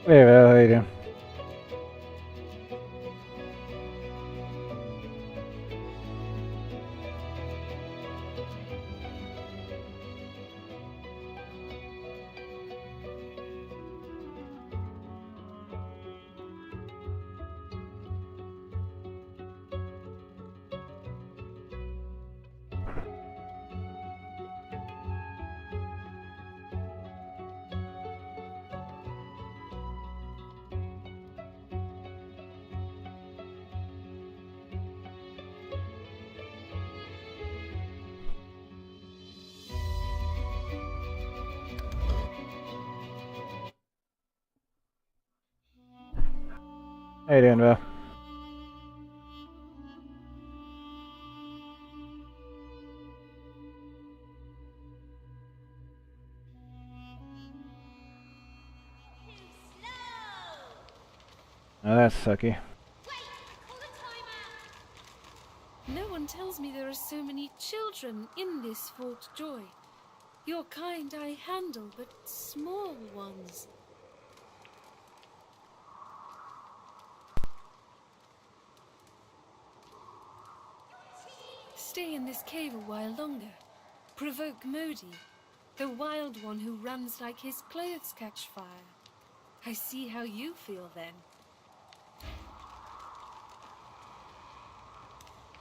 Hey, Val, how you doing? How you doing, Val? Oh, that's sucky. No one tells me there are so many children in this Fort Joy. Your kind I handle, but small ones. Stay in this cave a while longer. Provoke Modi, the wild one who runs like his clothes catch fire. I see how you feel then.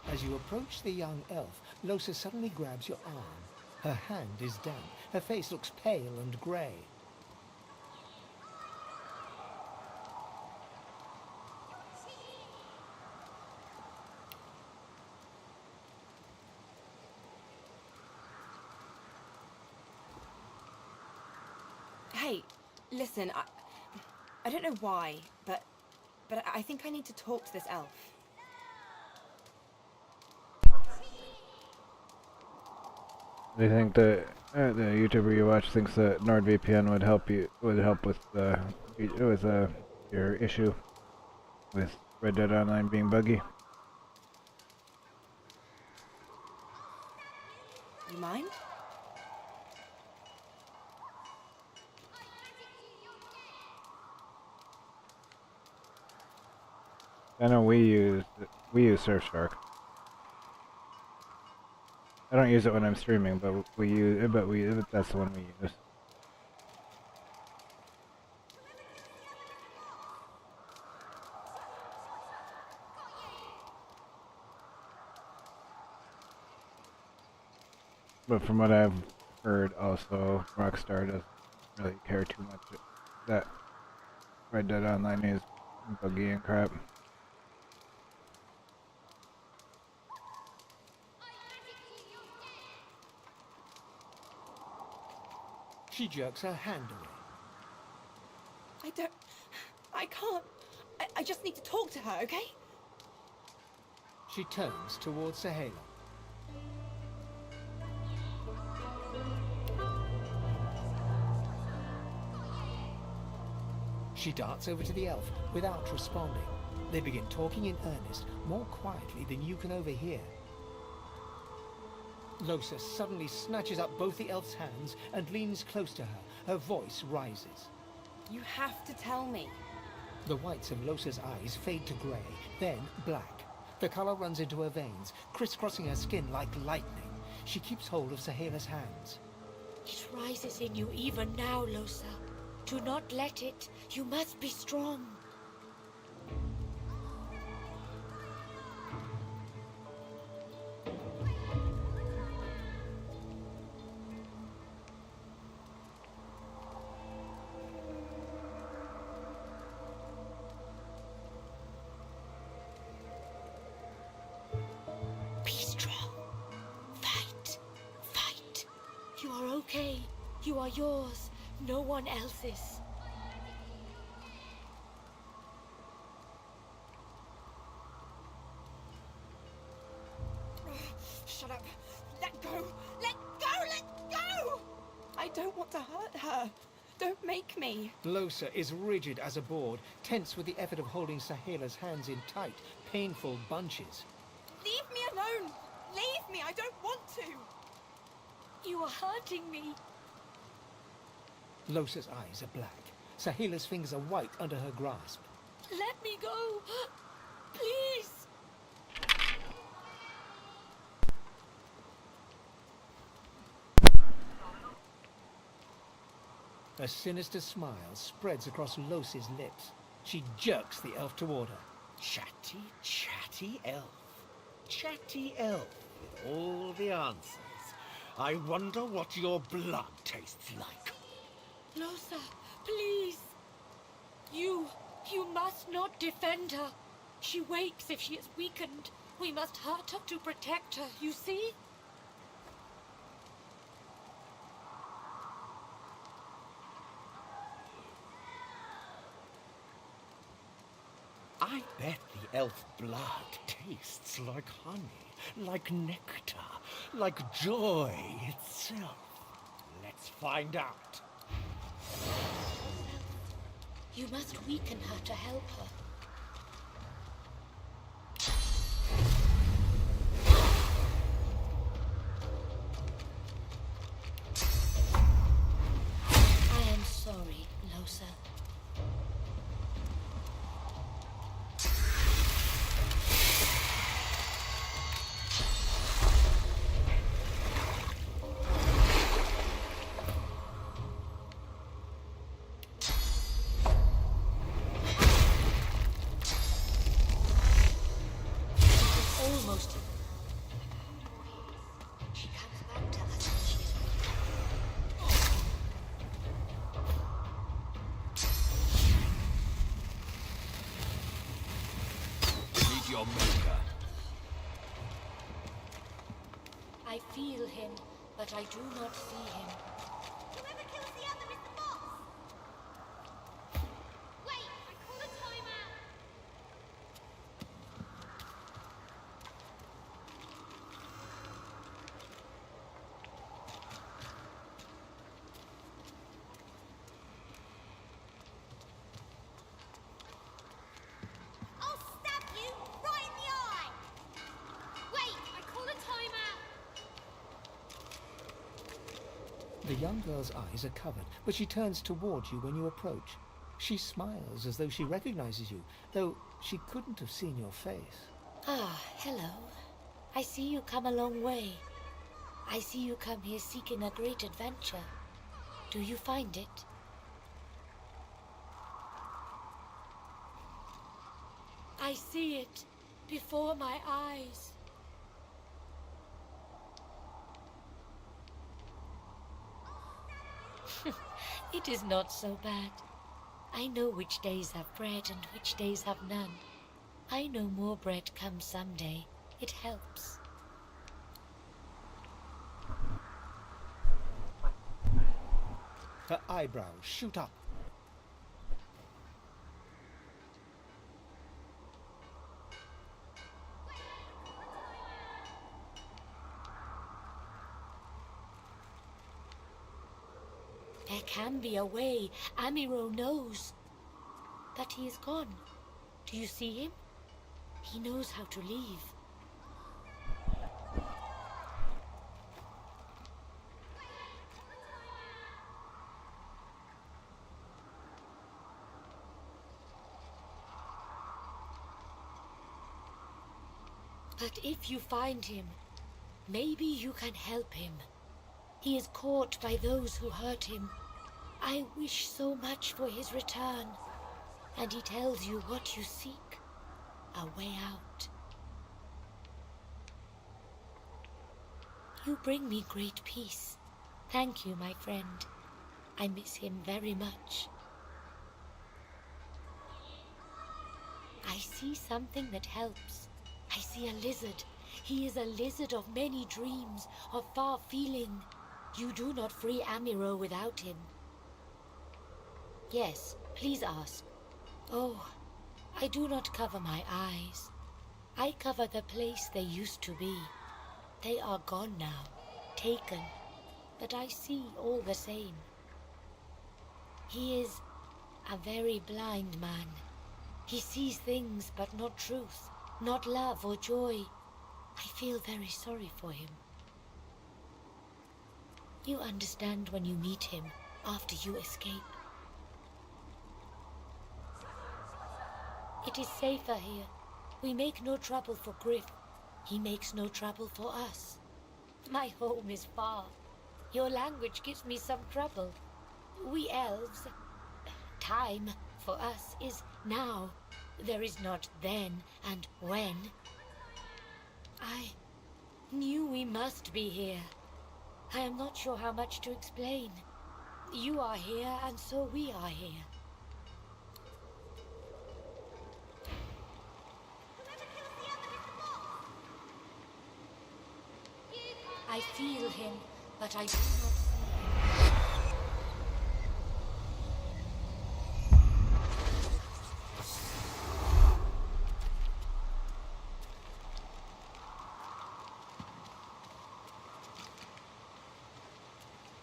As you approach the young elf, Losa suddenly grabs your arm. Her hand is damp. Her face looks pale and grey. Hey, listen, I don't know why, but I think I need to talk to this elf. Do you think the YouTuber you watch thinks that NordVPN would help with your issue with Red Dead Online being buggy? You mind? I know we use Surfshark. I don't use it when I'm streaming, but that's the one we use. But from what I've heard, also Rockstar doesn't really care too much that Red Dead Online is buggy and crap. She jerks her hand away. I can't. I just need to talk to her, okay? She turns towards Sahela. She darts over to the elf without responding. They begin talking in earnest, more quietly than you can overhear. Losa suddenly snatches up both the elf's hands and leans close to her. Her voice rises. You have to tell me. The whites of Losa's eyes fade to grey, then black. The colour runs into her veins, crisscrossing her skin like lightning. She keeps hold of Sahela's hands. It rises in you even now, Losa. Do not let it. You must be strong. Be strong. Fight. Fight. You are okay. You are yours. No one else's. Shut up. Let go. Let go. Let go. I don't want to hurt her. Don't make me. Losa is rigid as a board, tense with the effort of holding Sahela's hands in tight, painful bunches. Leave me alone. Leave me. I don't want to. You are hurting me. Losa's eyes are black. Sahila's fingers are white under her grasp. Let me go! Please! A sinister smile spreads across Los's lips. She jerks the elf toward her. Chatty, chatty elf. Chatty elf with all the answers. I wonder what your blood tastes like. Losa, please! You must not defend her. She wakes if she is weakened. We must hurt her to protect her, you see? I bet the elf blood tastes like honey, like nectar, like joy itself. Let's find out. You must weaken her to help her. I am sorry, Losa. Almost. She comes back to us when she is We need your maker. I feel him, but I do not see him. Whoever kills the other is the boss! Wait, I call a timeout! I'll stab you right in the eye! Wait, I call a timeout! The young girl's eyes are covered, but she turns towards you when you approach. She smiles as though she recognizes you, though she couldn't have seen your face. Ah, hello. I see you come a long way. I see you come here seeking a great adventure. Do you find it? I see it before my eyes. It is not so bad. I know which days have bread and which days have none. I know more bread comes someday. It helps. Her eyebrows shoot up. There can be a way. Amiro knows. But he is gone. Do you see him? He knows how to leave. But if you find him, maybe you can help him. He is caught by those who hurt him. I wish so much for his return. And he tells you what you seek. A way out. You bring me great peace. Thank you, my friend. I miss him very much. I see something that helps. I see a lizard. He is a lizard of many dreams, of far feeling. You do not free Amiro without him. Yes, please ask. Oh, I do not cover my eyes. I cover the place they used to be. They are gone now, taken, but I see all the same. He is a very blind man. He sees things but not truth, not love or joy. I feel very sorry for him. You understand when you meet him after you escape. It is safer here. We make no trouble for Griff. He makes no trouble for us. My home is far. Your language gives me some trouble. We elves... Time, for us, is now. There is not then and when. I knew we must be here. I am not sure how much to explain. You are here, and so we are here. Whoever kills the other is the boss! You can't I get feel me. him, but I do not see him.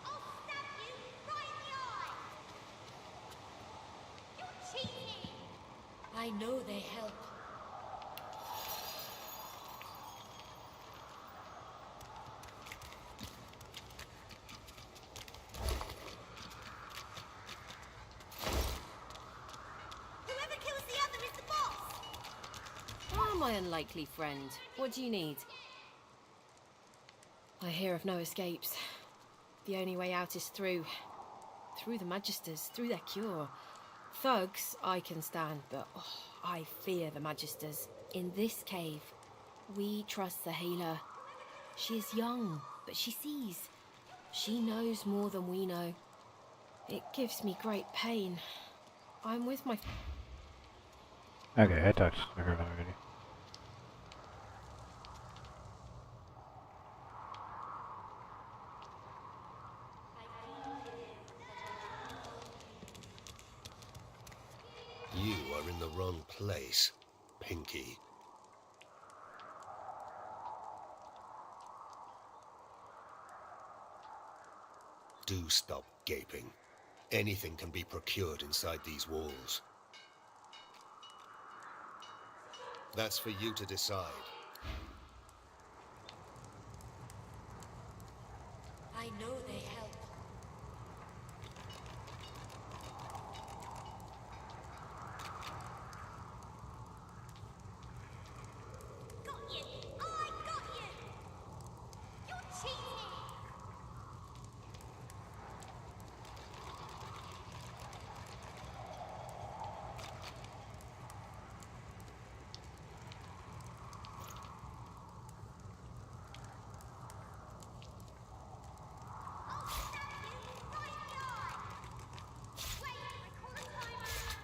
I'll stab you right in the eye! You're cheating! I know they help. Whoever kills the other is the boss! Ah, my unlikely friend. What do you need? I hear of no escapes. The only way out is through. Through the Magisters, through their cure. Thugs, I can stand, but I fear the Magisters. In this cave, we trust the healer. She is young, but she sees. She knows more than we know. It gives me great pain. I'm with my... Okay, I talked to her already. You are in the wrong place, Pinky. Do stop gaping. Anything can be procured inside these walls. That's for you to decide. I know they help. Got you! I got you! You're cheating! I'll stab you right in the eye! Wait, I call a timeout!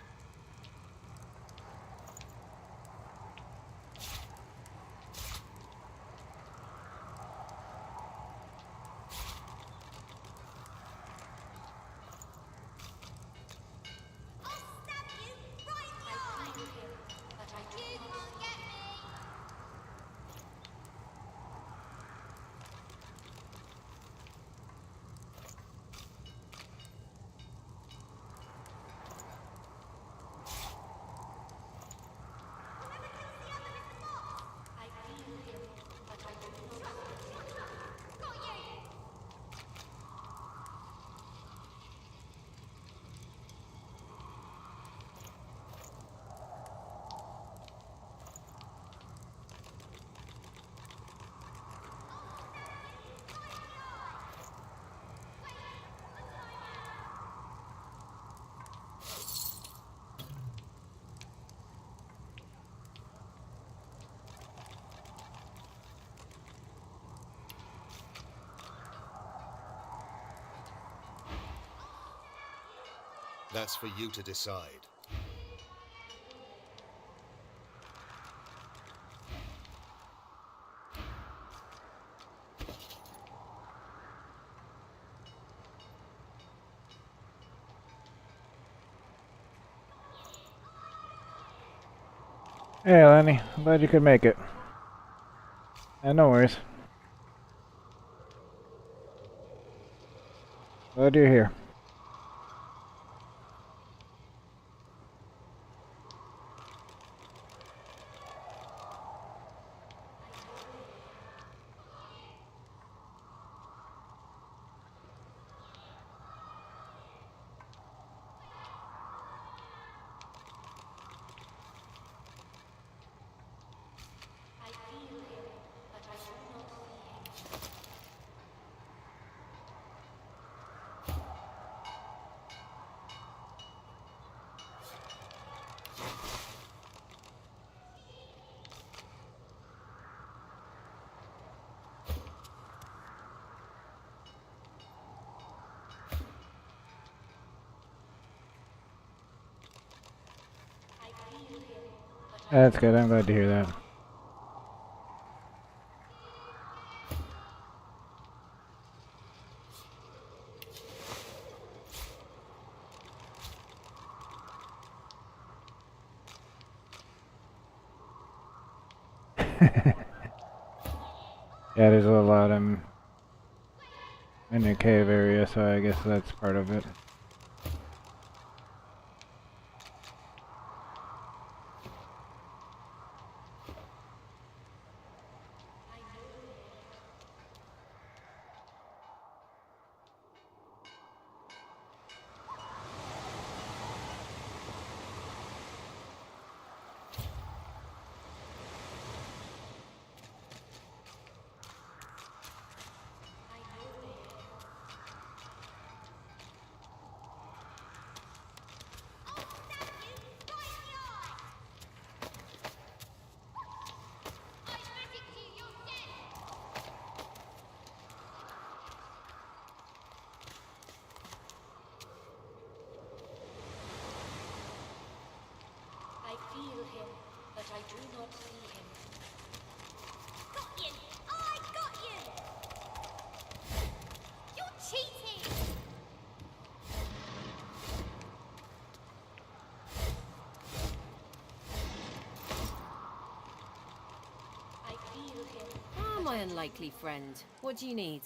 I'll stab you right in the eye! But I do You not can't get me! Whoever kills the other is the boss! I feel him, but I do not. Got you! That's for you to decide. Hey, Lenny. I'm glad you could make it. No worries. Glad you're here. That's good. I'm glad to hear that. Yeah, there's a lot in the cave area, so I guess that's part of it. I feel him, but I do not see him. Got you! I got you! You're cheating! I feel him. Ah, my unlikely friend. What do you need?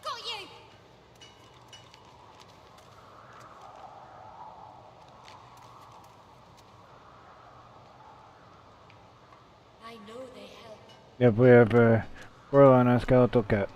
Got you! I know they help. Yep, we have a squirrel and a skeletal cat.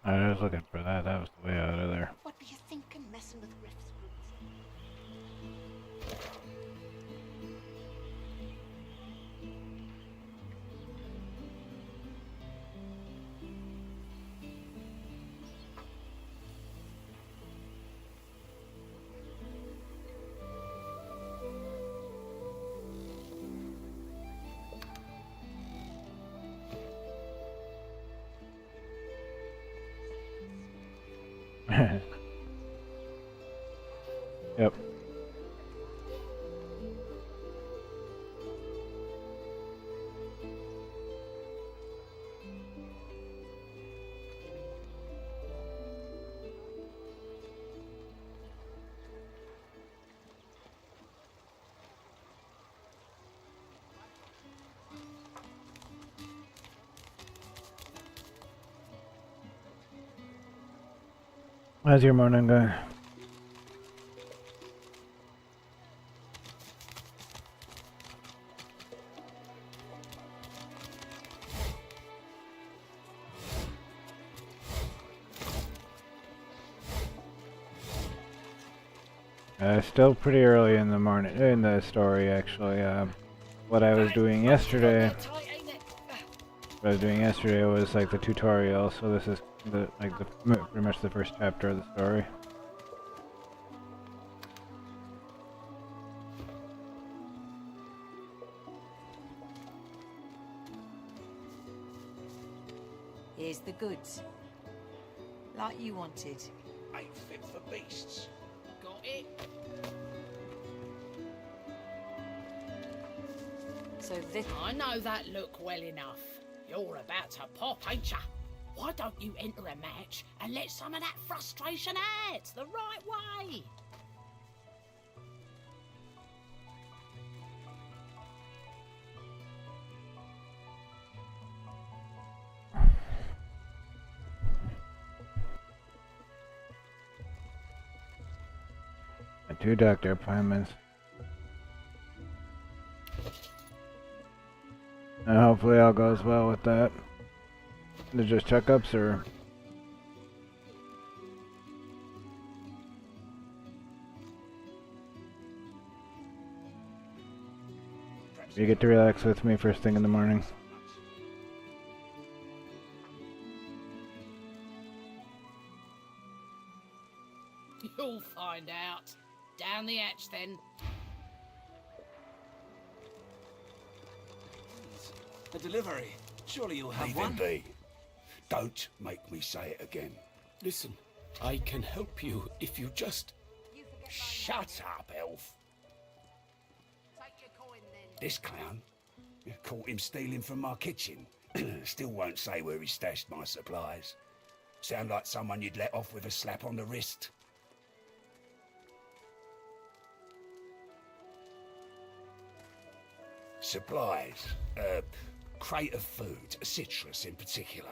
I was looking for that. That was the way out of there. What do you think of messing with Rift's roots? Yep. How's your morning going? Still pretty early in the morning, in the story actually. What I was doing yesterday, was like the tutorial, so this is pretty much the first chapter of the story. Here's the goods. Like you wanted. Ain't fit for beasts. Got it? So this... I know that look well enough. You're about to pop, ain't ya? Why don't you enter a match and let some of that frustration out the right way? And 2 doctor appointments. And hopefully all goes well with that. They're just checkups or... You get to relax with me first thing in the morning. You'll find out. Down the hatch, then. A delivery. Surely you'll have one. Be. Don't make me say it again. Listen, I can help you if you just... Shut up, elf. Take your coin, then. This clown? You caught him stealing from my kitchen. Still won't say where he stashed my supplies. Sound like someone you'd let off with a slap on the wrist. Supplies. Crate of food, citrus in particular.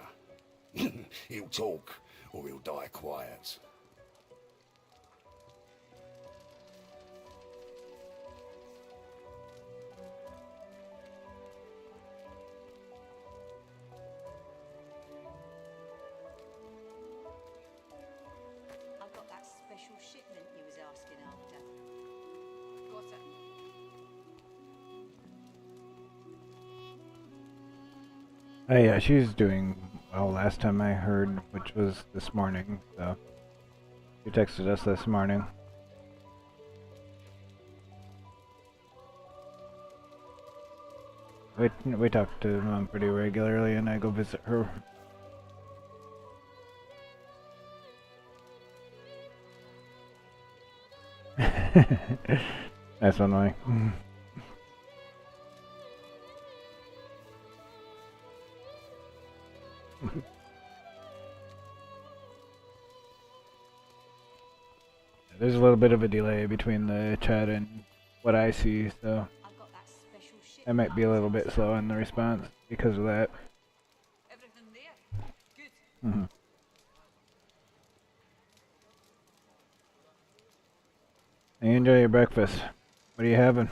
He'll talk, or he'll die quiet. I've got that special shipment you was asking after. Got it. Oh yeah, she's doing well last time I heard, which was this morning, so she texted us this morning. We talk to Mom pretty regularly and I go visit her. That's one way. There's a little bit of a delay between the chat and what I see, so I might be a little bit slow in the response because of that. Everything there? Good. Mm-hmm. You enjoy your breakfast. What are you having?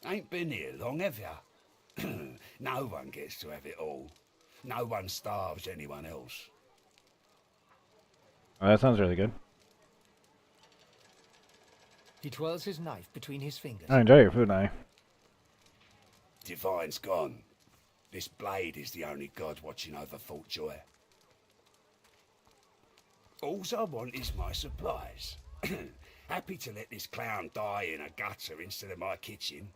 Ain't been here long, have ya? No one gets to have it all. No one starves anyone else. Oh, that sounds really good. He twirls his knife between his fingers. I enjoy your food, now. Divine's gone. This blade is the only god watching over Fort Joy. Alls I want is my supplies. Happy to let this clown die in a gutter instead of my kitchen.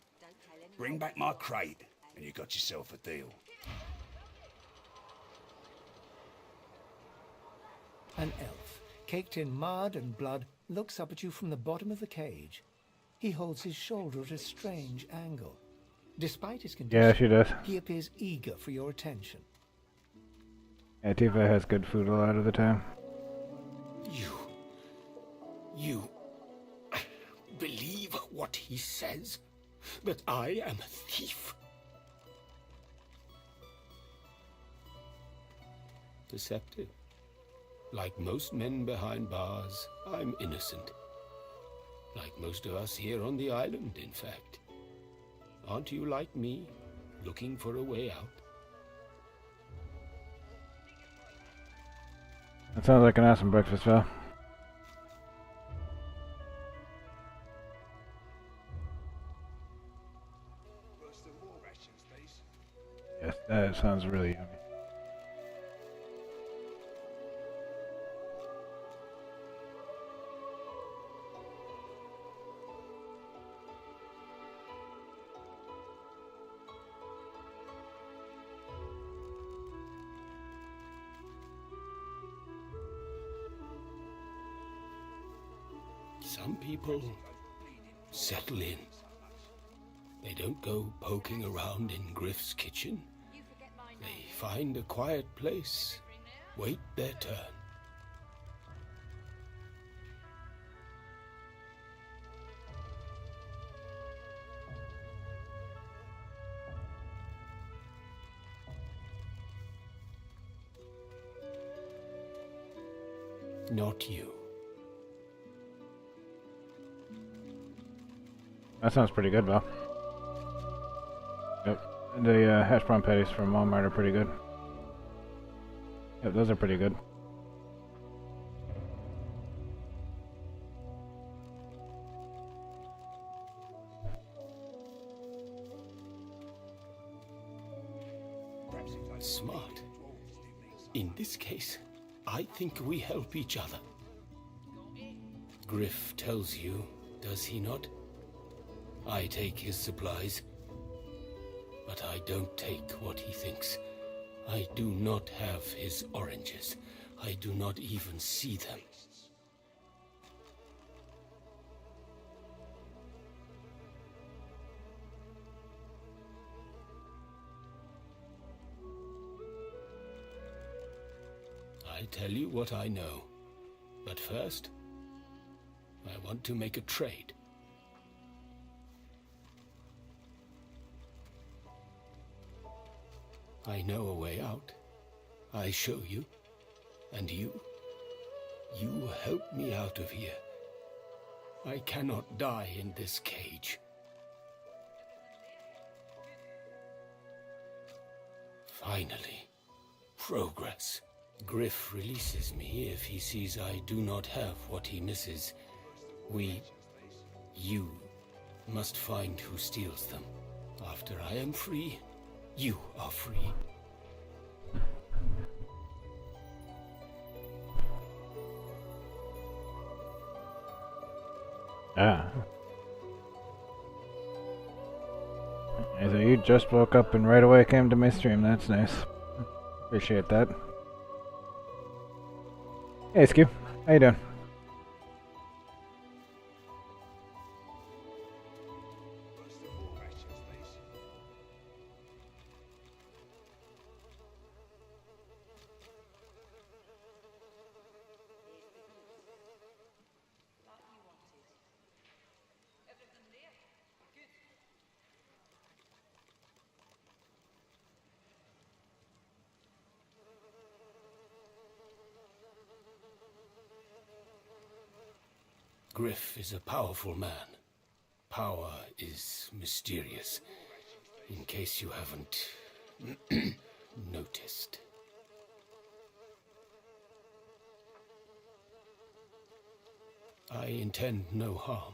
Bring back my crate, and you got yourself a deal. An elf, caked in mud and blood, looks up at you from the bottom of the cage. He holds his shoulder at a strange angle. Despite his condition, Yeah, she does. he appears eager for your attention. Yeah, Tifa has good food a lot of the time. You believe what he says? That I am a thief? Deceptive. Like most men behind bars, I'm innocent. Like most of us here on the island, in fact. Aren't you like me, looking for a way out? That sounds like an awesome breakfast, Val. Yes, that sounds really yummy. Some people settle in. They don't go poking around in Griff's kitchen. They find a quiet place, wait their turn. Not you. That sounds pretty good, Val. Yep. The hash brown patties from Walmart are pretty good. Yep, those are pretty good. Smart. In this case, I think we help each other. Griff tells you, does he not? I take his supplies, but I don't take what he thinks. I do not have his oranges. I do not even see them. I tell you what I know. But first, I want to make a trade. I know a way out. I show you. And you help me out of here. I cannot die in this cage. Finally, progress. Griff releases me if he sees I do not have what he misses. You must find who steals them. After I am free, you are free. Ah. So you just woke up and right away came to my stream. That's nice. Appreciate that. Hey, Skew. How you doing? Griff is a powerful man. Power is mysterious, in case you haven't noticed. I intend no harm.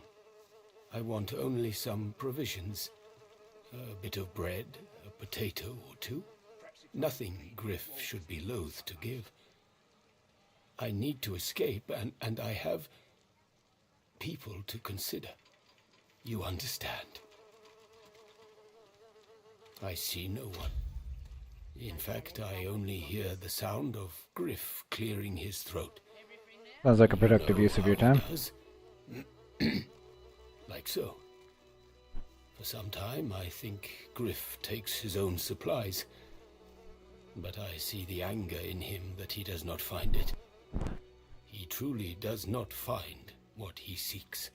I want only some provisions. A bit of bread, a potato or two. Nothing Griff should be loath to give. I need to escape, and I have people to consider. You understand? I see no one. In fact, I only hear the sound of Griff clearing his throat. Sounds like a productive use of your time. Like so. For some time, I think Griff takes his own supplies. But I see the anger in him that he does not find it. He truly does not find what he seeks.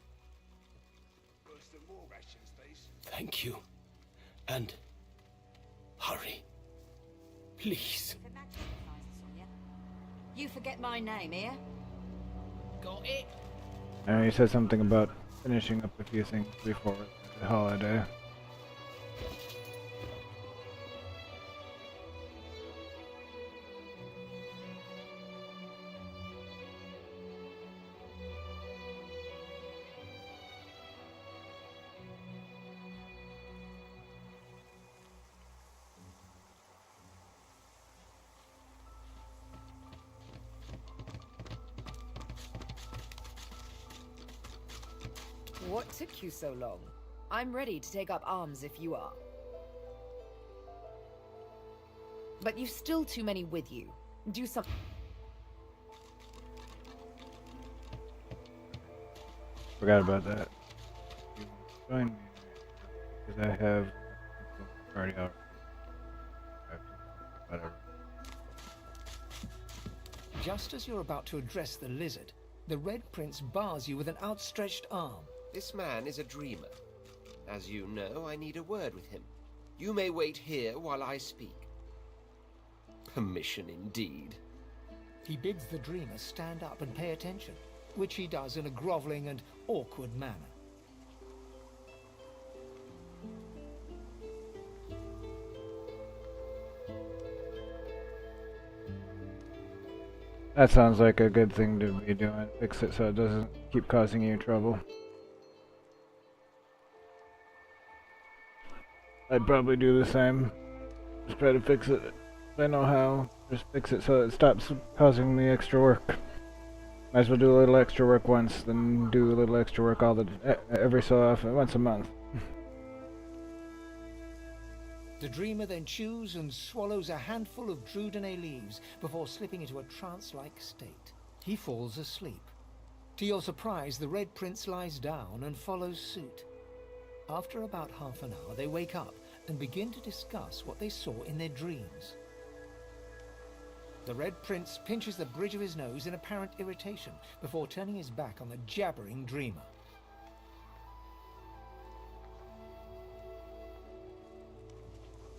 Thank you. And hurry. Please. You forget my name, here? Got it? You said something about finishing up a few things before the holiday. What took you so long? I'm ready to take up arms if you are. But you've still too many with you. Do something. Forgot about that. You join me because I have already out. Whatever. Just as you're about to address the lizard, the Red Prince bars you with an outstretched arm. This man is a dreamer. As you know, I need a word with him. You may wait here while I speak. Permission indeed. He bids the dreamer stand up and pay attention, which he does in a groveling and awkward manner. That sounds like a good thing to be doing. Fix it so it doesn't keep causing you trouble. I'd probably do the same. Just try to fix it if I know how. Just fix it so it stops causing me extra work. Might as well do a little extra work once, then do a little extra work every so often, once a month. The dreamer then chews and swallows a handful of Druidine leaves before slipping into a trance-like state. He falls asleep. To your surprise, the Red Prince lies down and follows suit. After about half an hour, they wake up and begin to discuss what they saw in their dreams. The Red Prince pinches the bridge of his nose in apparent irritation before turning his back on the jabbering dreamer.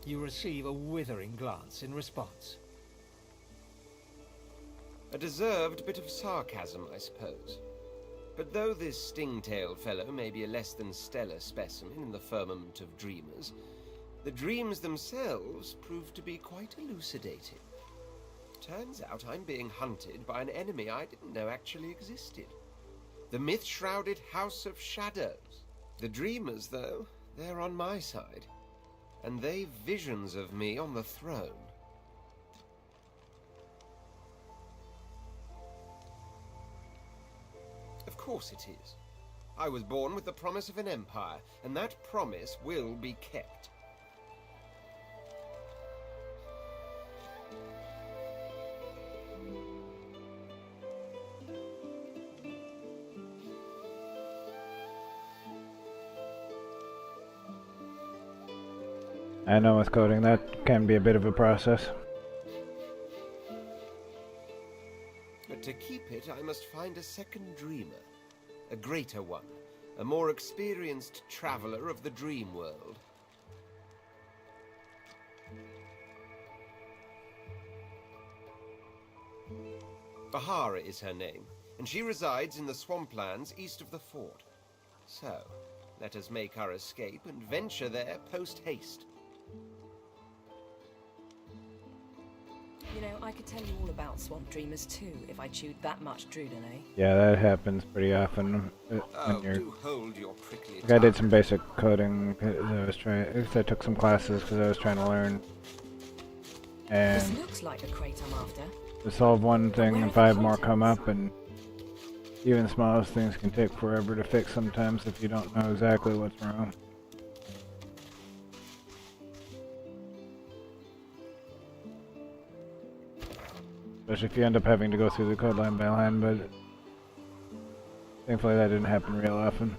You receive a withering glance in response. A deserved bit of sarcasm, I suppose. But though this sting-tailed fellow may be a less than stellar specimen in the firmament of dreamers, the dreams themselves prove to be quite elucidating. Turns out I'm being hunted by an enemy I didn't know actually existed. The myth-shrouded House of Shadows. The dreamers, though, they're on my side. And they've visions of me on the throne. Of course it is. I was born with the promise of an empire, and that promise will be kept. I know with coding that can be a bit of a process. But to keep it, I must find a second dreamer. A greater one. A more experienced traveler of the dream world. Bahara is her name, and she resides in the swamplands east of the fort. So, let us make our escape and venture there post-haste. You know, I could tell you all about swamp dreamers too if I chewed that much Druidine. Yeah, that happens pretty often. Oh, do hold your prickly I did some basic coding because I took some classes because I was trying to learn. And This looks like the crate I'm after. to solve one thing and 5 more come up, and even the smallest things can take forever to fix sometimes if you don't know exactly what's wrong. Especially if you end up having to go through the code line by line, but thankfully that didn't happen real often.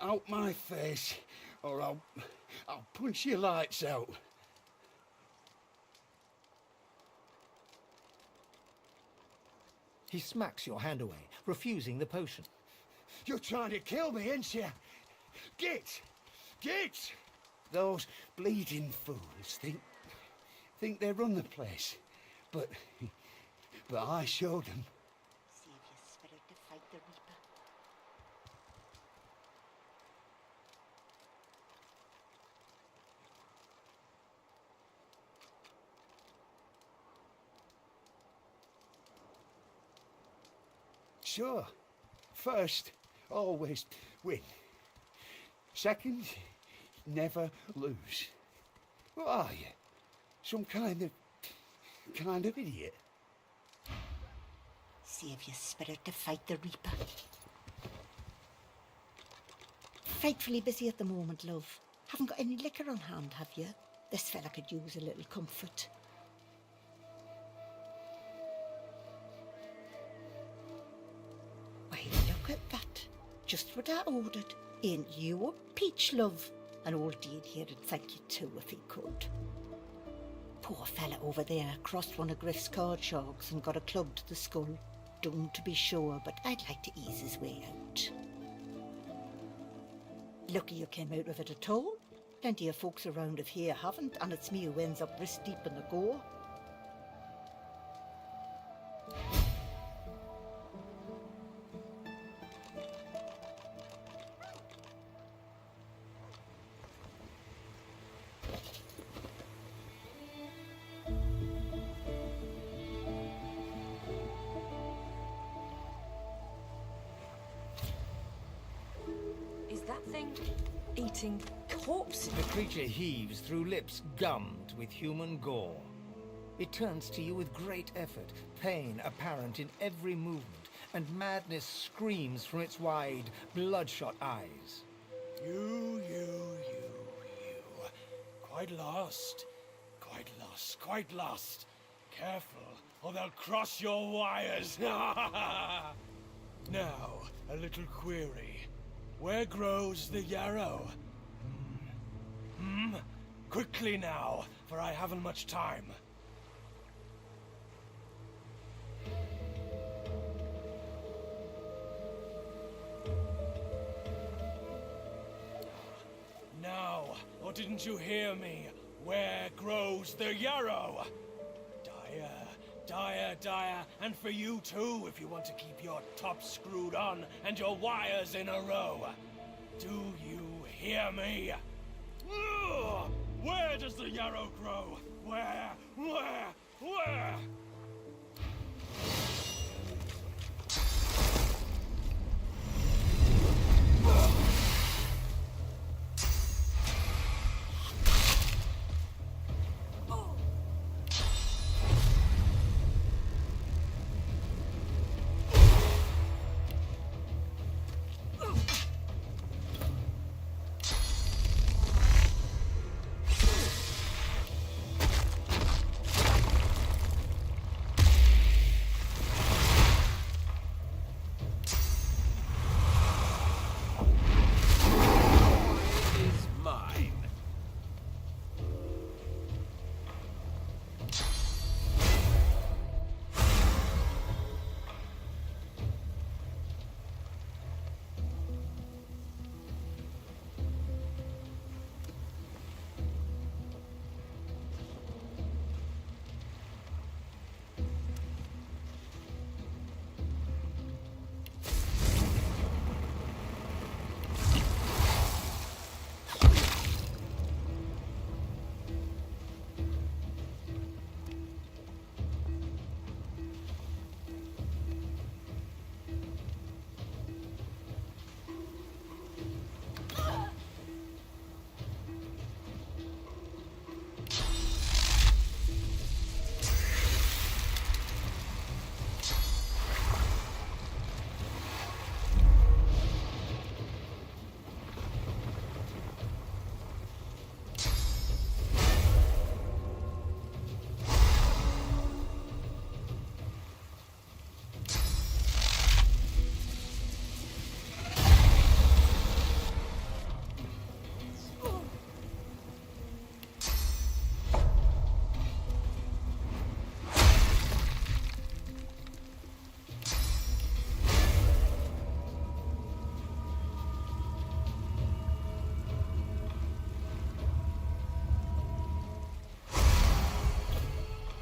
Out my face, or I'll punch your lights out. He smacks your hand away, refusing the potion. You're trying to kill me, ain't you? Get! Those bleeding fools think they run the place, but I showed them. Save your spirit to fight the Reaper. Sure. First, always win. Second, never lose. What are you? Some kind of idiot? Save your spirit to fight the Reaper. Frightfully busy at the moment, love. Haven't got any liquor on hand, have you? This fella could use a little comfort. Why, look at that. Just what I ordered. Ain't you a peach, love? And old Dean here would thank you too if he could. Poor fella over there crossed one of Griff's card sharks and got a club to the skull. done to be sure, but I'd like to ease his way out. Lucky you came out of it at all. Plenty of folks around of here haven't, and it's me who ends up wrist deep in the gore. Is that thing eating corpses? The creature heaves through lips gummed with human gore. It turns to you with great effort, pain apparent in every movement, and madness screams from its wide, bloodshot eyes. You. Quite lost. Careful, or they'll cross your wires. Now, a little query. Where grows the yarrow? Quickly now, for I haven't much time. Now, or didn't you hear me? Where grows the yarrow? Dire, and for you too, if you want to keep your top screwed on and your wires in a row. Do you hear me? Ugh! Where does the yarrow grow? Where?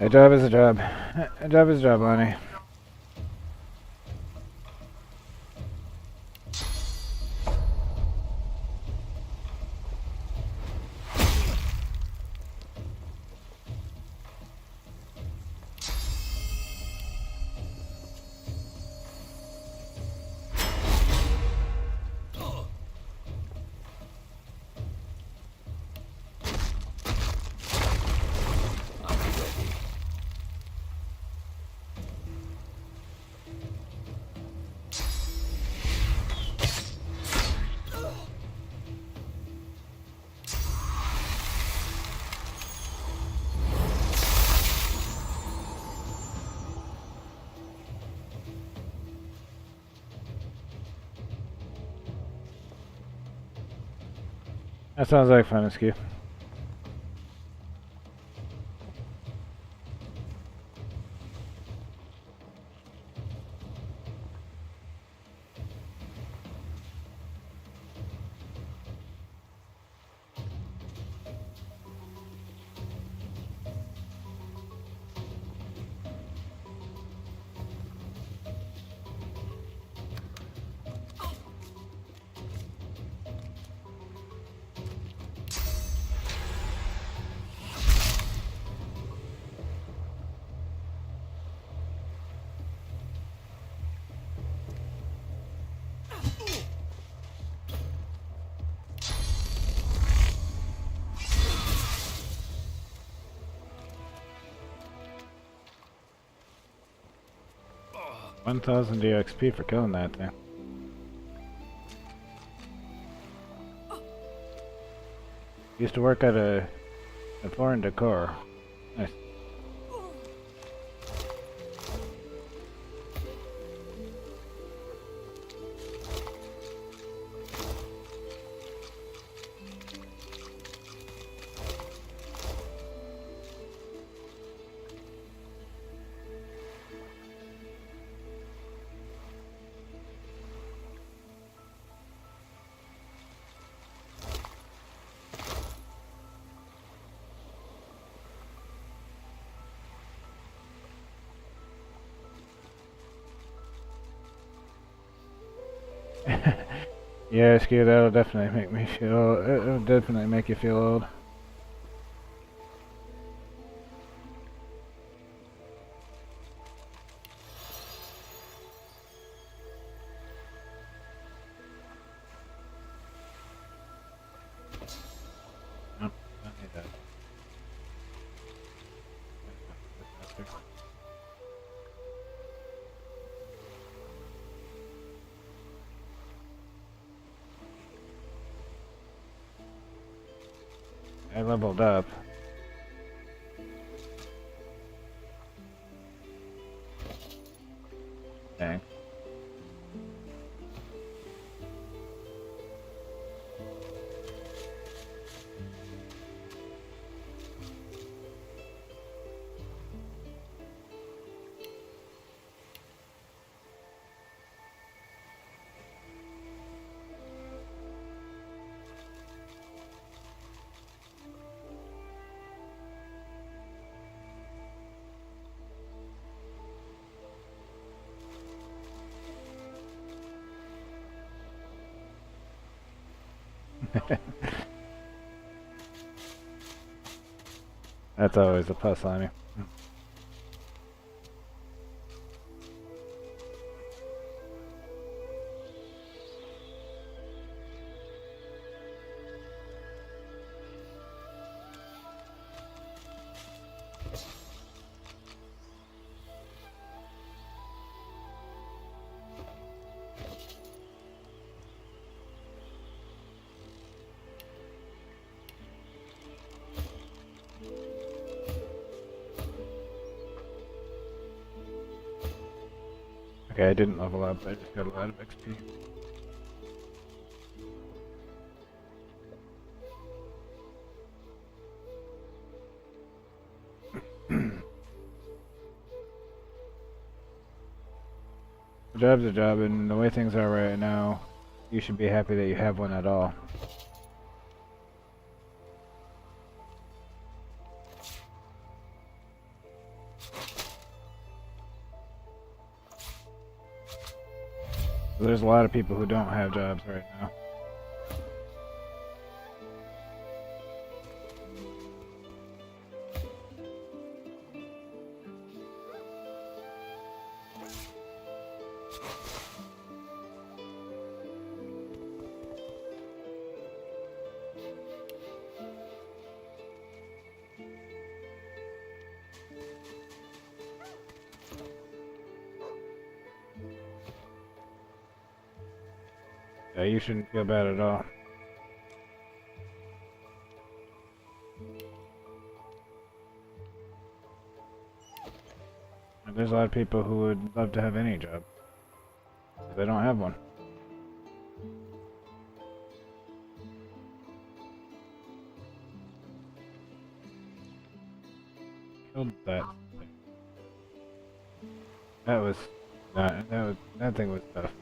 A job is a job. A job is a job, Lonnie. That sounds like fun, Askew. 1,000 DXP for killing that thing. Used to work at a foreign decor. Nice. Yeah, Ski, that'll definitely make me feel. It'll definitely make you feel old. Nope, don't need that. I leveled up. Dang. That's always a plus on you. Okay, I didn't level up, I just got a lot of XP. The job's a job, and the way things are right now, you should be happy that you have one at all. There's a lot of people who don't have jobs right now. Yeah, you shouldn't feel bad at all. And there's a lot of people who would love to have any job, but they don't have one. Killed that thing. That thing was tough.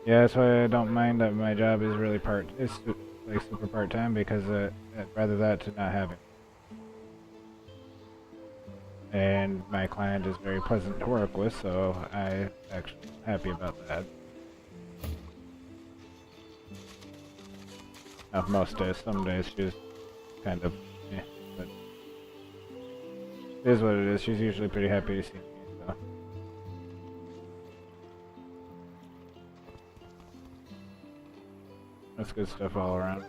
Yeah, that's why I don't mind that my job is really like super part-time, because I'd rather that to not having. And my client is very pleasant to work with, so I'm actually happy about that. Not most days, some days she's kind of, but it is what it is. She's usually pretty happy to see me, so. That's good stuff all around.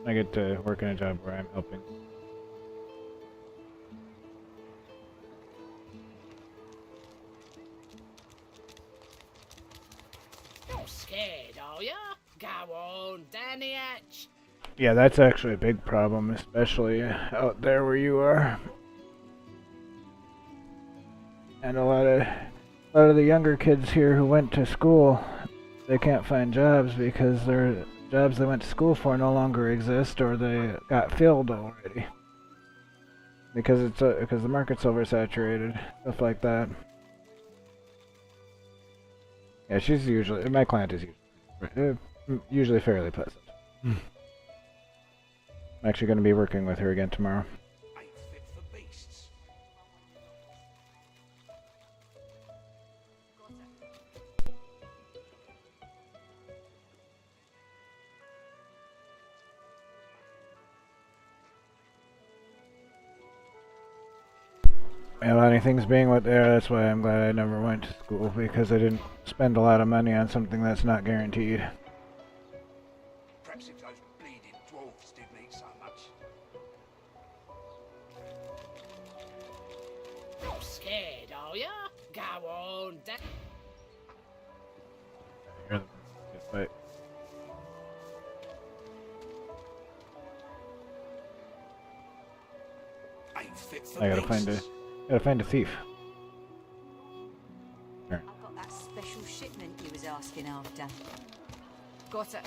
I get to work in a job where I'm helping. You're scared, are ya? Go on, down the hatch. Yeah, that's actually a big problem, especially out there where you are. And a lot of the younger kids here who went to school, they can't find jobs because their jobs they went to school for no longer exist, or they got filled already. Because because the market's oversaturated, stuff like that. Yeah, she's usually my client is usually fairly pleasant. I'm actually going to be working with her again tomorrow. A lot of things being what they are, that's why I'm glad I never went to school, because I didn't spend a lot of money on something that's not guaranteed. Perhaps if those bleeding dwarves didn't eat so much. You're scared, are ya? Go on, down. But Ain't fit for I gotta find a thief. I've got that special shipment you was asking after. Got it.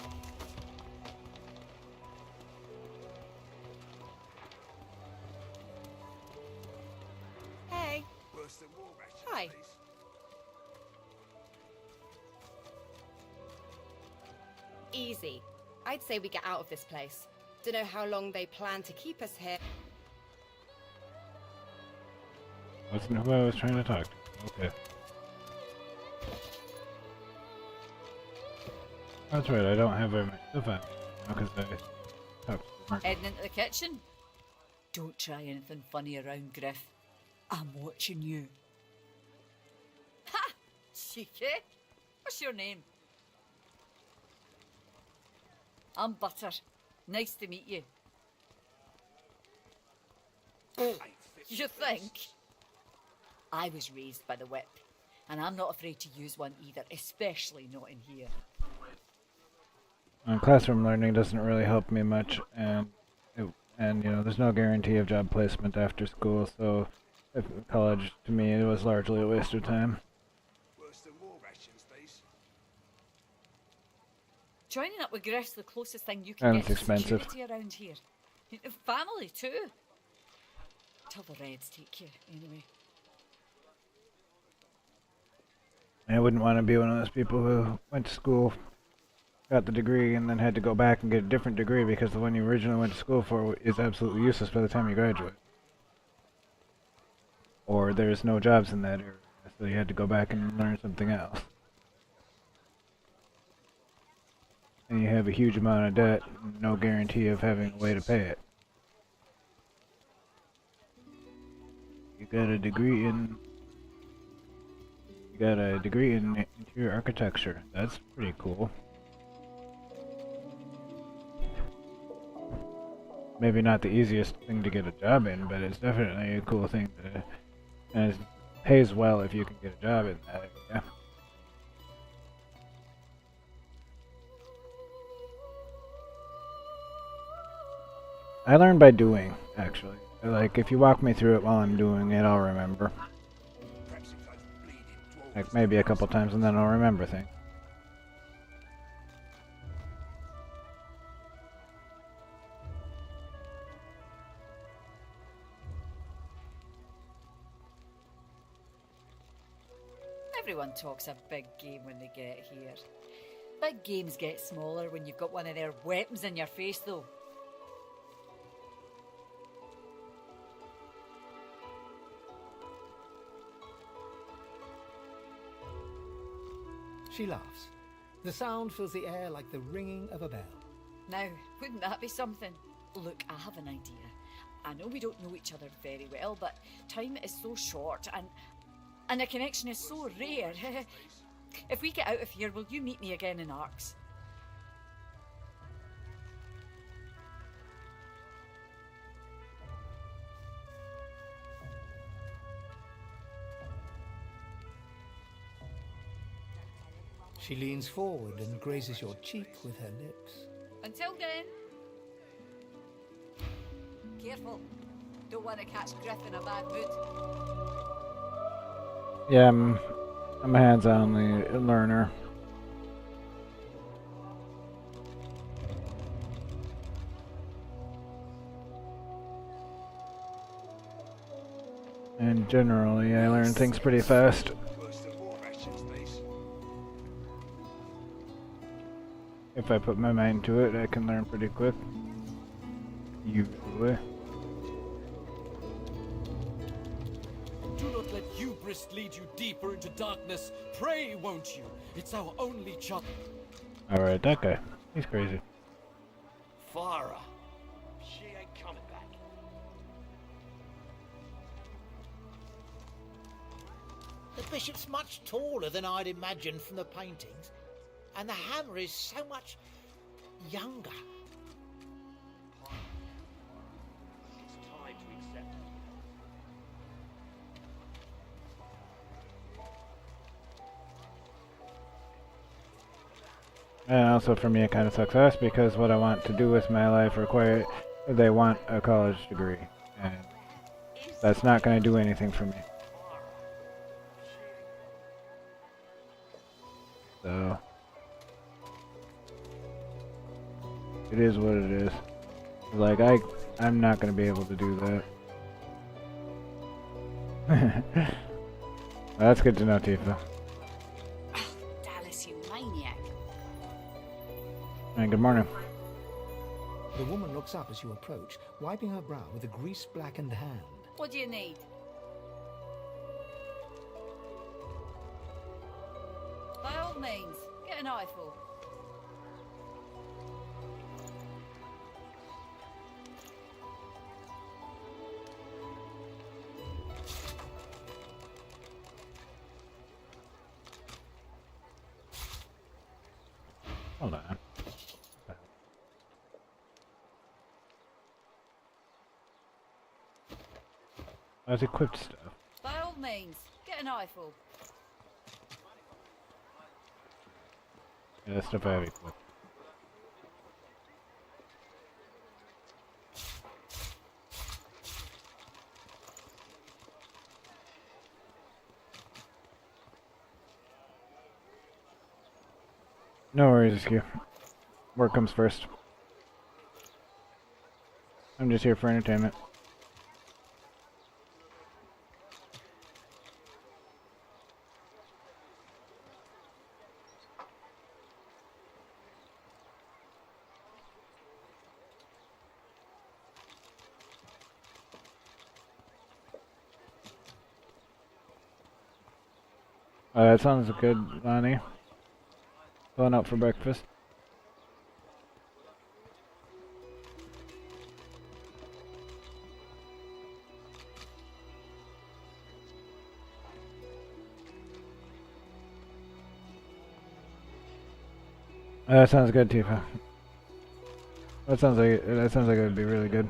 Hey. Worse than war rations, Hi. please. Easy. I'd say we get out of this place. Don't know how long they plan to keep us here. Wasn't who I was trying to talk to. Okay. That's right, I don't have very much stuff on me because I talked to the merchant. Heading into the kitchen? Don't try anything funny around, Griff. I'm watching you. Ha! Cheeky. What's your name? I'm Butter. Nice to meet you. You think? I was raised by the whip, and I'm not afraid to use one either, especially not in here. Classroom learning doesn't really help me much, and you know, there's no guarantee of job placement after school, so if college to me it was largely a waste of time. Worse than war rations, please. Joining up with Griff's the closest thing you And can it's get to expensive. security around here. Family too. Till the Reds take you, anyway. I wouldn't want to be one of those people who went to school, got the degree, and then had to go back and get a different degree because the one you originally went to school for is absolutely useless by the time you graduate. Or there's no jobs in that area, so you had to go back and learn something else. And you have a huge amount of debt, and no guarantee of having a way to pay it. You got a degree in interior architecture. That's pretty cool. Maybe not the easiest thing to get a job in, but it's definitely a cool thing to, and it pays well if you can get a job in that area. I learn by doing, actually. Like, if you walk me through it while I'm doing it, I'll remember. Like, maybe a couple times and then I'll remember things. Everyone talks a big game when they get here. Big games get smaller when you've got one of their weapons in your face, though. She laughs. The sound fills the air like the ringing of a bell. Now, wouldn't that be something? Look, I have an idea. I know we don't know each other very well, but time is so short and a connection is so rare. If we get out of here, will you meet me again in Arks? She leans forward and grazes your cheek with her lips. Until then, careful. Don't want to catch Griff in a bad mood. Yeah, I'm a hands-on learner. And generally, I learn things pretty fast. If I put my mind to it, I can learn pretty quick. Usually. Do not let hubris lead you deeper into darkness. Pray, won't you? It's our only chance. Alright, that guy. He's crazy. Farah. She ain't coming back. The bishop's much taller than I'd imagined from the paintings, and the hammer is so much younger. It's time to accept. And also for me it kind of sucks ass because what I want to do with my life they want a college degree. And that's not going to do anything for me. So it is what it is. Like I'm not going to be able to do that. Well, that's good to know, Tifa. Dallas, you maniac. And good morning. The woman looks up as you approach, wiping her brow with a grease-blackened hand. What do you need? By all means, get an eyeful. Hold on. That's equipped stuff. By all means, get an eyeful. Yeah, that stuff I have equipped. No worries, Askew. Work comes first. I'm just here for entertainment. That sounds good, Lonnie. Going out for breakfast. That sounds good, Tifa. That sounds like it would be really good.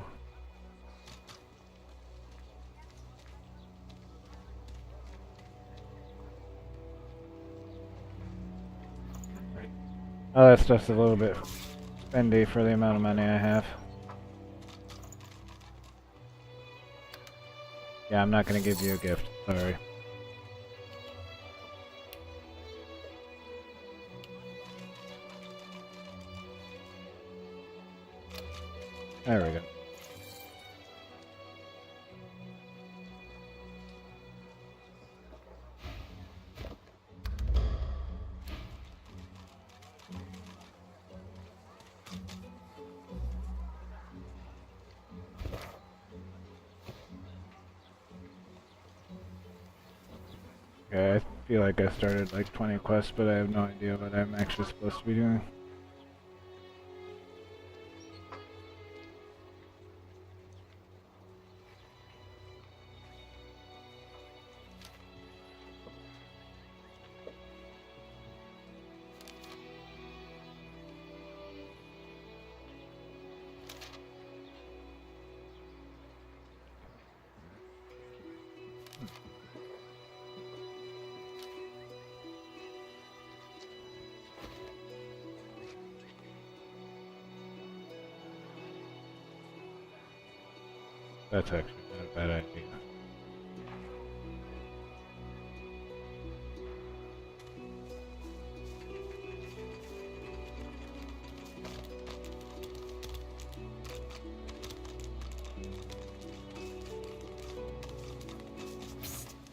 Oh, that stuff's a little bit spendy for the amount of money I have. Yeah, I'm not gonna give you a gift. Sorry. There we go. Okay, I feel like I started like 20 quests, but I have no idea what I'm actually supposed to be doing. That's actually not a bad idea.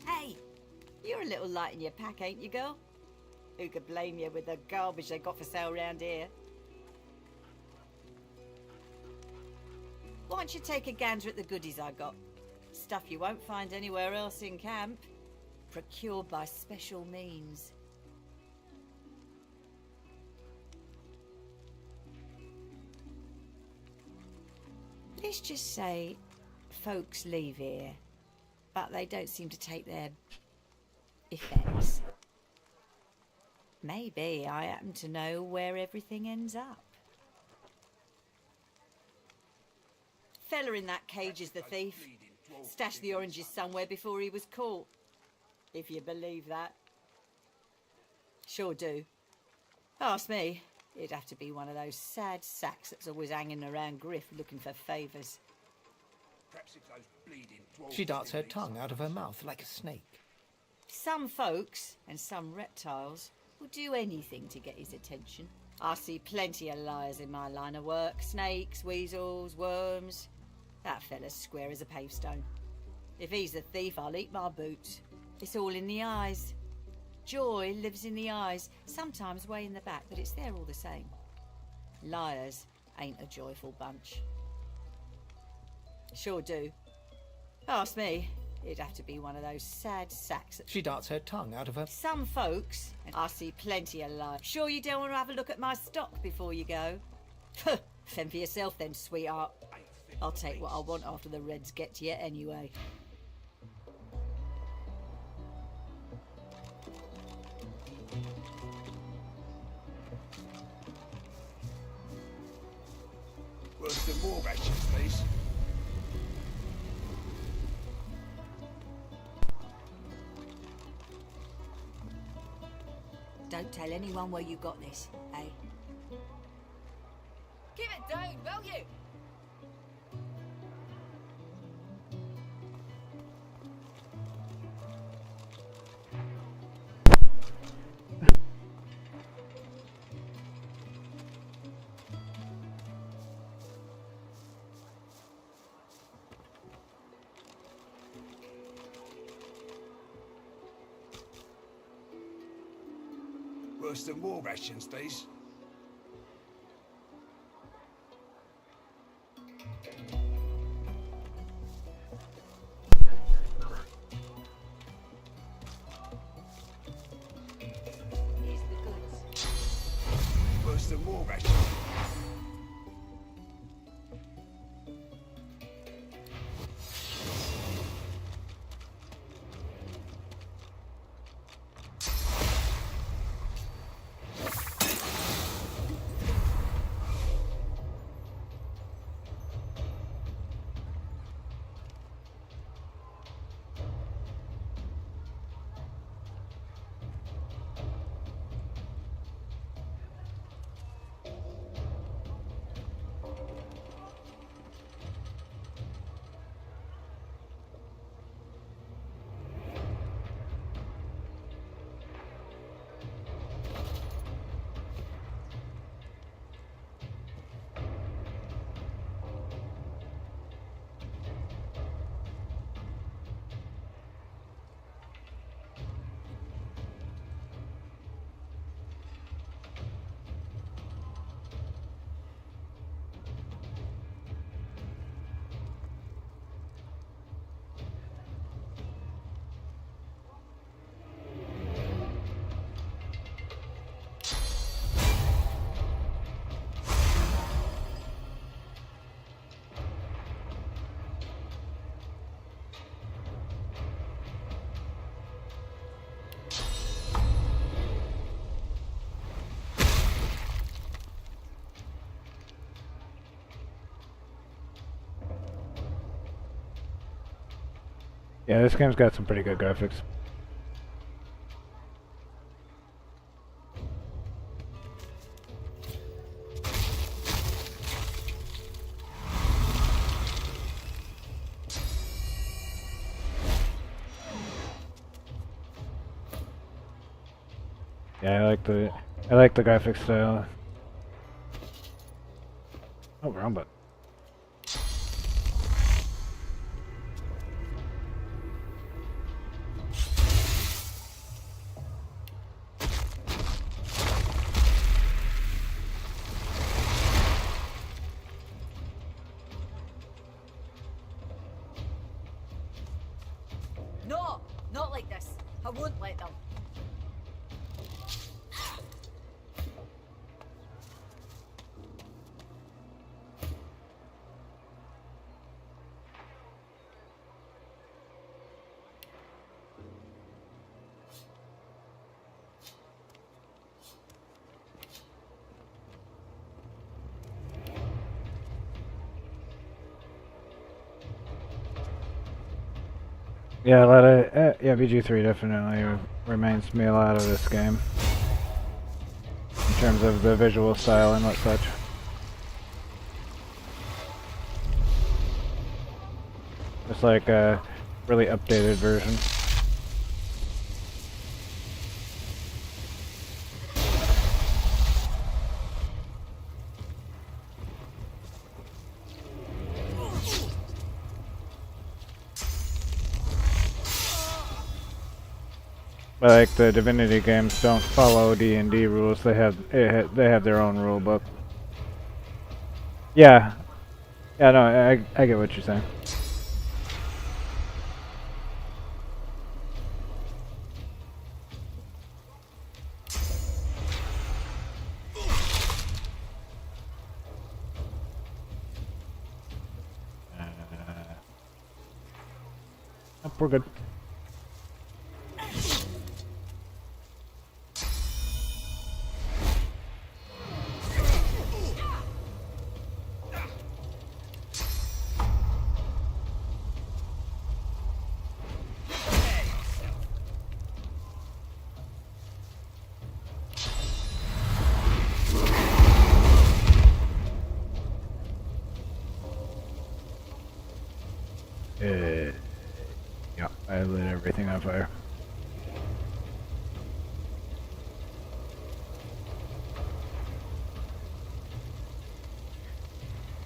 Hey, you're a little light in your pack, ain't you, girl? Who could blame you with the garbage they got for sale round here? Why don't you take a gander at the goodies I got? Stuff you won't find anywhere else in camp. Procured by special means. Let's just say folks leave here, but they don't seem to take their effects. Maybe I happen to know where everything ends up. Fella in that cage is the thief. Stashed the oranges somewhere before he was caught. If you believe that. Sure do. Ask me, it'd have to be one of those sad sacks that's always hanging around Griff looking for favours. She darts her tongue out of her mouth like a snake. Some folks, and some reptiles, will do anything to get his attention. I see plenty of liars in my line of work. Snakes, weasels, worms. That fella's square as a pavestone. If he's the thief, I'll eat my boots. It's all in the eyes. Joy lives in the eyes, sometimes way in the back, but it's there all the same. Liars ain't a joyful bunch. Sure do. Ask me, it'd have to be one of those sad sacks. She darts her tongue out of her... Some folks, and I see plenty of liars. Sure you don't want to have a look at my stock before you go? Fend for yourself then, sweetheart. I'll take what I want after the Reds get to you anyway. Worse than more rations, please. Don't tell anyone where you got this, eh? Give it down, will you? Worse than more rations, please. Worse than more rations. Yeah, this game's got some pretty good graphics. Yeah, I like the graphic style. Oh, wrong button. No, not like this. I won't let them. Yeah, a lot of yeah, BG3 definitely reminds me a lot of this game in terms of the visual style and what such. It's like a really updated version. But like the Divinity games don't follow D&D rules. They have their own rule book. Yeah, yeah, no, I get what you're saying. We're good. Yeah, I lit everything on fire.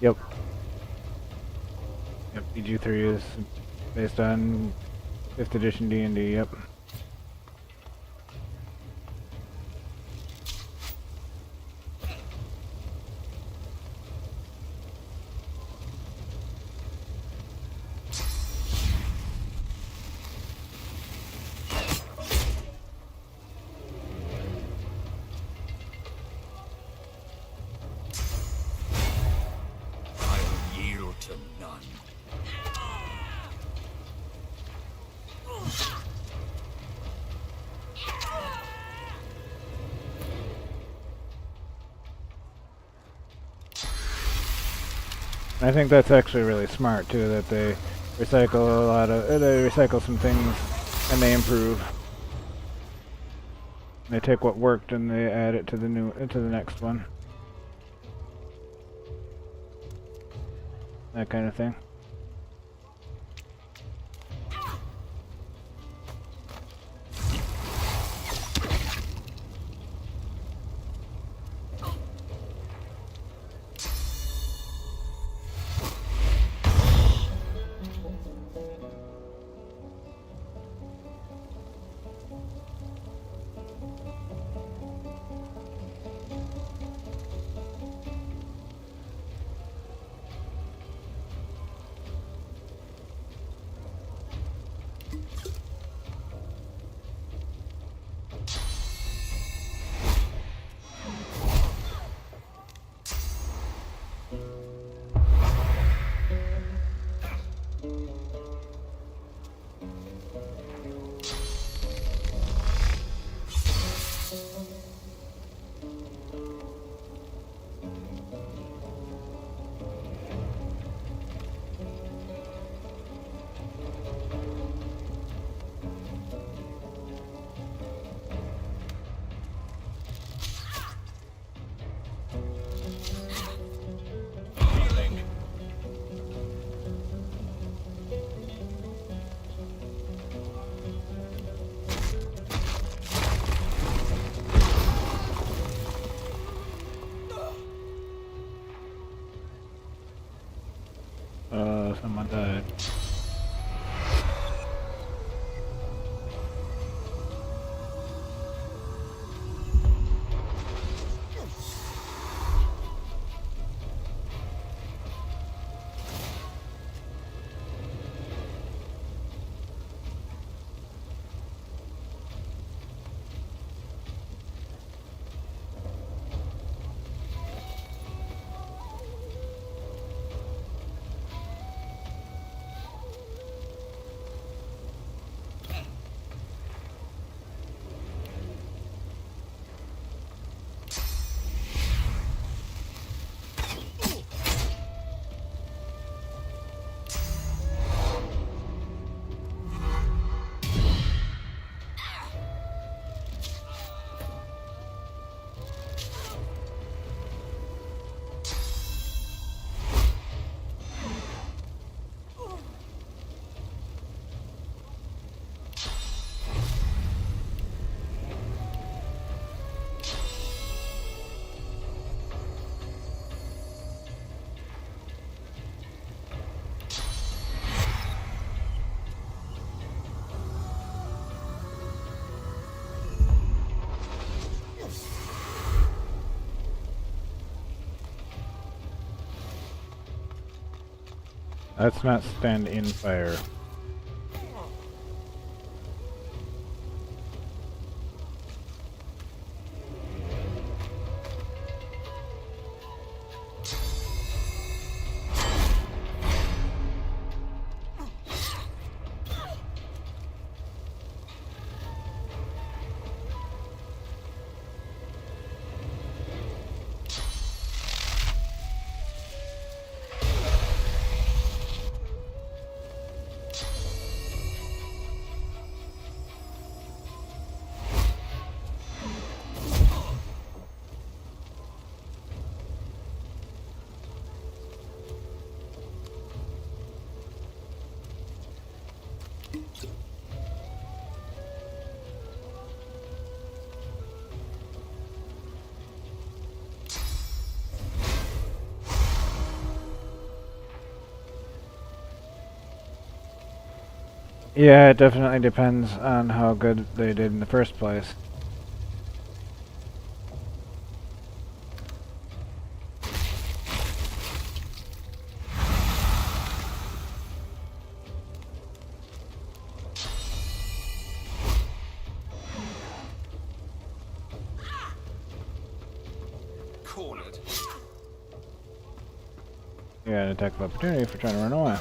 Yep. Yep, BG3 is based on 5th edition D&D, yep. I'll yield to none. I think that's actually really smart too, that they recycle some things and they improve. They take what worked and they add it to the next one. That kind of thing. know someone died. Let's not stand in fire. Yeah, it definitely depends on how good they did in the first place. Cornered. Yeah, an attack of opportunity for trying to run away.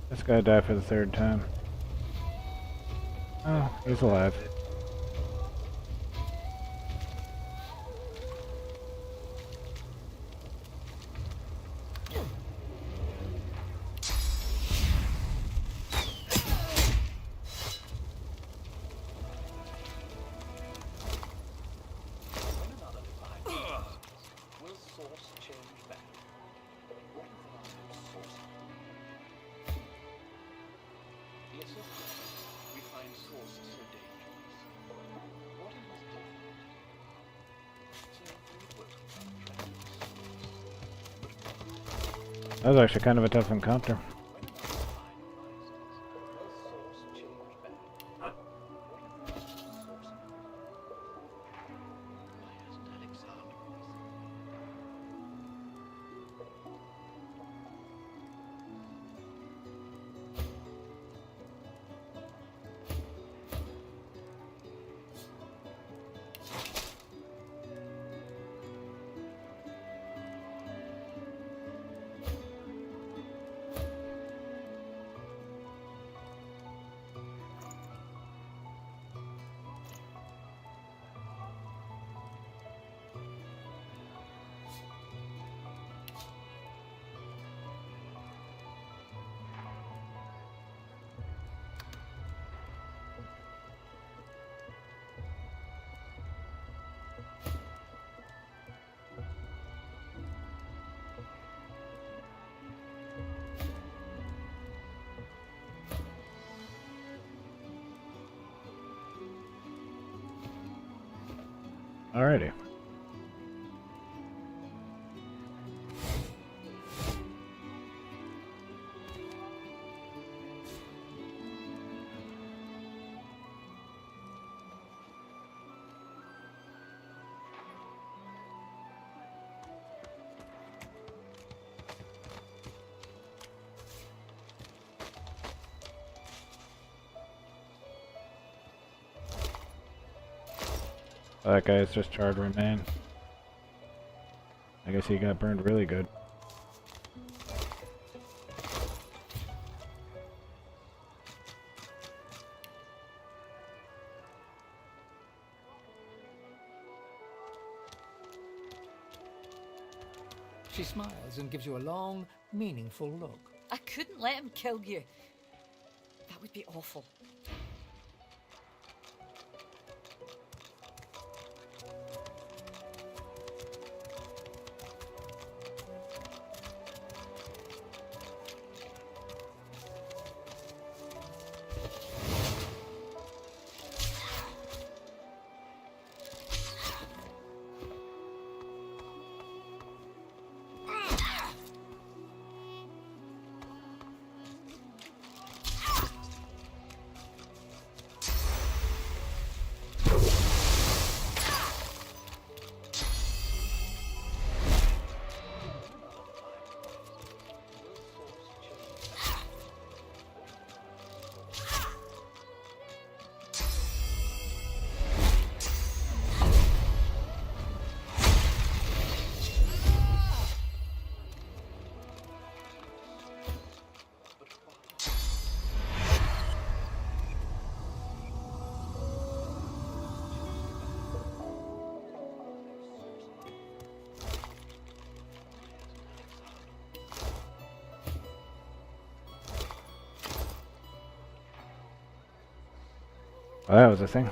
This guy died for the third time. Oh, he's alive. That was actually kind of a tough encounter. Alrighty. That guy's just charred remain. I guess he got burned really good. She smiles and gives you a long, meaningful look. I couldn't let him kill you. That would be awful. Well, that was a thing.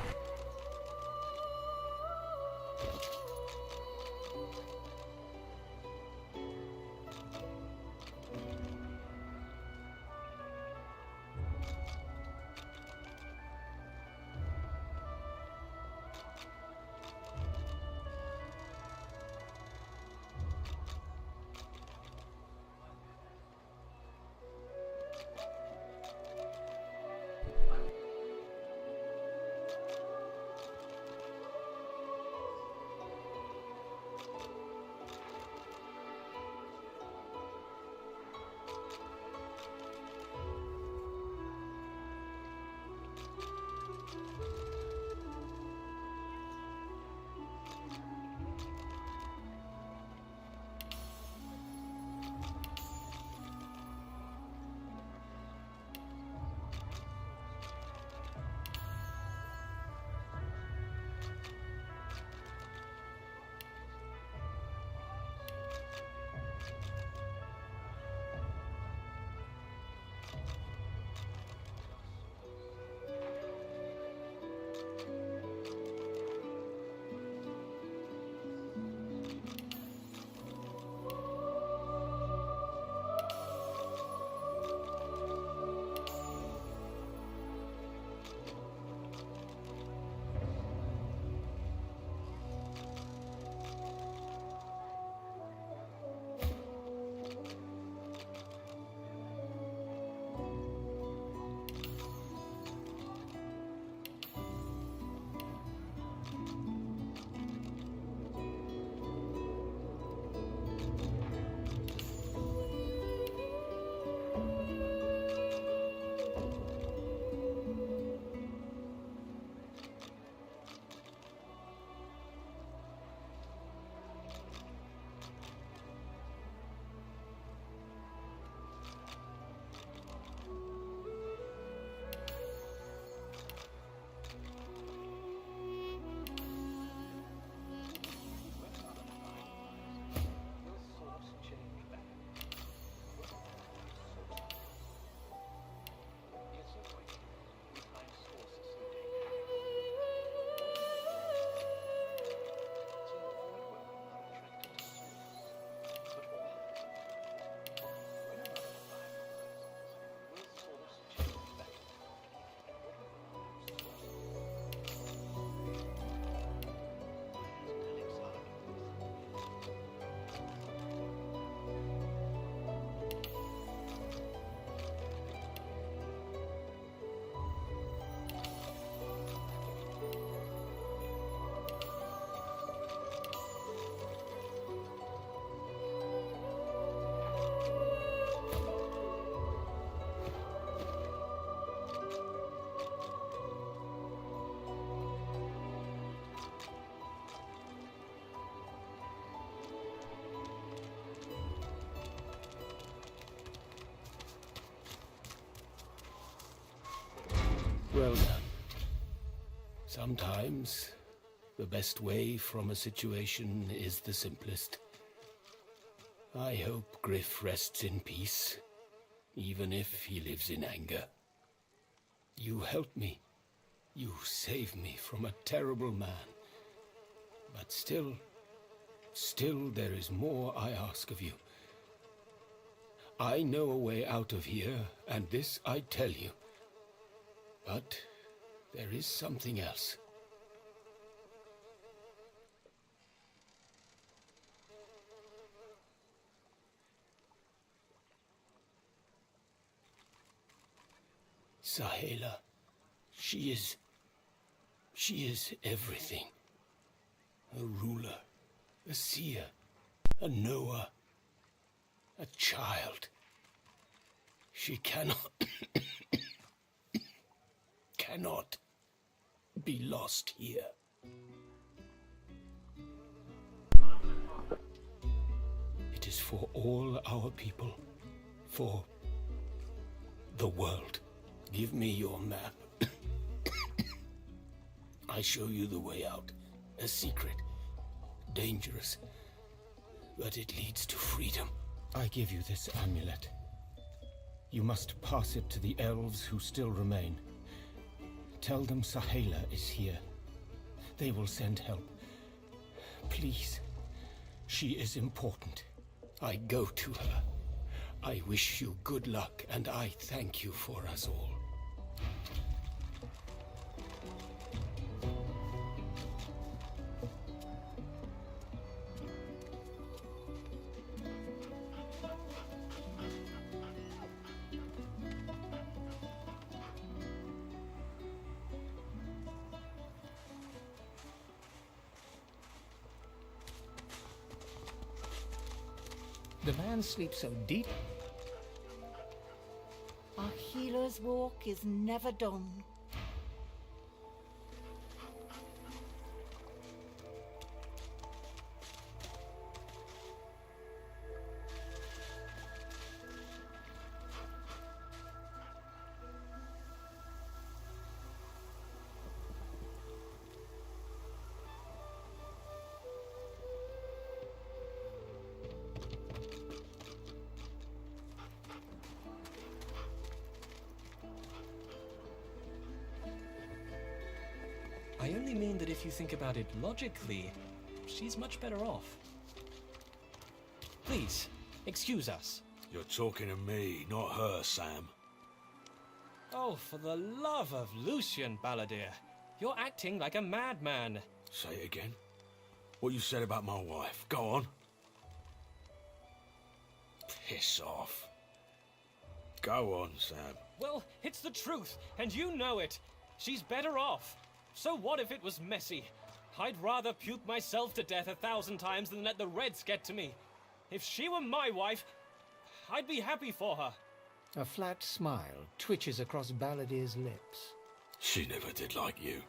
Well done. Sometimes, the best way from a situation is the simplest. I hope Griff rests in peace, even if he lives in anger. You helped me. You saved me from a terrible man. But still there is more I ask of you. I know a way out of here, and this I tell you. But there is something else. Sahela, she is everything. A ruler, a seer, a knower, a child. She cannot be lost here. It is for all our people, for the world. Give me your map. I show you the way out. A secret. Dangerous. But it leads to freedom. I give you this amulet. You must pass it to the elves who still remain. Tell them Sahela is here. They will send help. Please. She is important. I go to her. I wish you good luck, and I thank you for us all. The man sleeps so deep. Our healer's walk is never done. I only mean that if you think about it logically, she's much better off. Please, excuse us. You're talking to me, not her, Sam. Oh, for the love of Lucian, Balladeer. You're acting like a madman. Say it again. What you said about my wife. Go on. Piss off. Go on, Sam. Well, it's the truth, and you know it. She's better off. So what if it was messy? I'd rather puke myself to death 1,000 times than let the Reds get to me. If she were my wife, I'd be happy for her. A flat smile twitches across Balladeer's lips. She never did like you.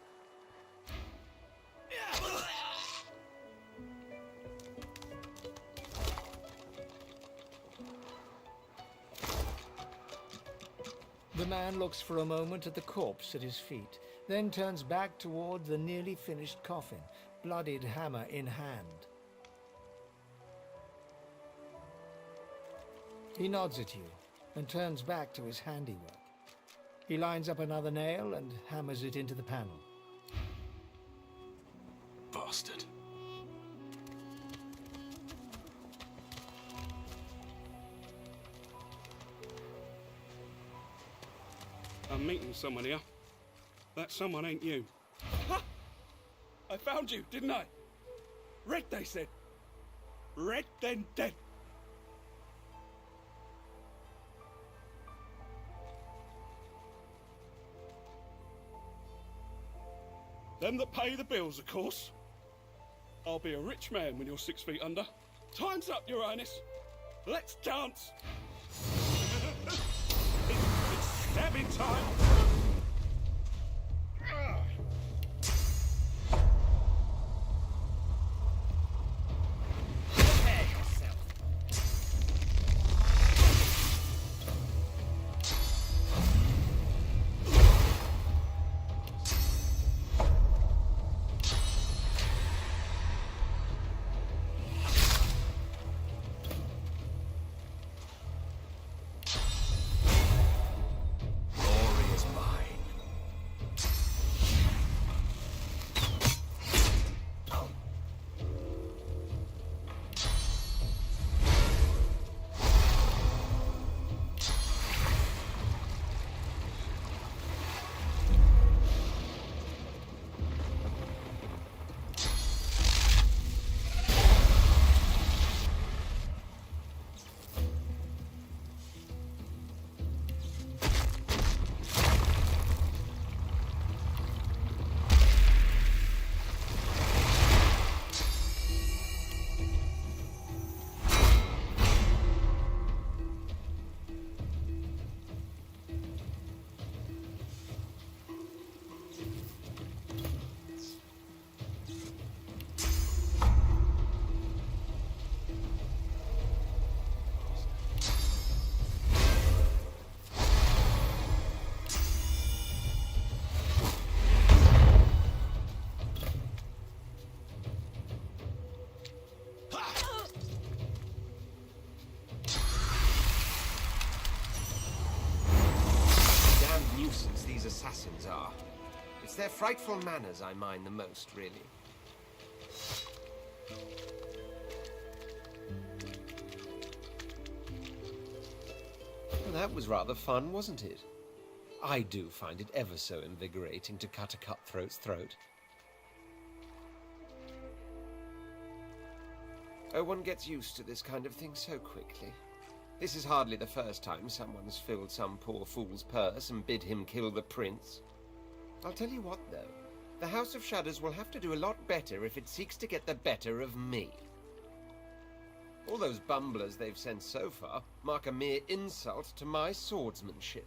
The man looks for a moment at the corpse at his feet, then turns back toward the nearly finished coffin, bloodied hammer in hand. He nods at you and turns back to his handiwork. He lines up another nail and hammers it into the panel. Bastard. I'm meeting someone here. That someone ain't you. Ha! I found you, didn't I? Red, they said. Red, then dead. Them that pay the bills, of course. I'll be a rich man when you're 6 feet under. Time's up, Your Highness. Let's dance. it's stabbing time. assassins are. It's their frightful manners I mind the most, really. Well, that was rather fun, wasn't it? I do find it ever so invigorating to cut a cutthroat's throat. Oh, one gets used to this kind of thing so quickly. This is hardly the first time someone's filled some poor fool's purse and bid him kill the prince. I'll tell you what, though. The House of Shadows will have to do a lot better if it seeks to get the better of me. All those bumblers they've sent so far mark a mere insult to my swordsmanship.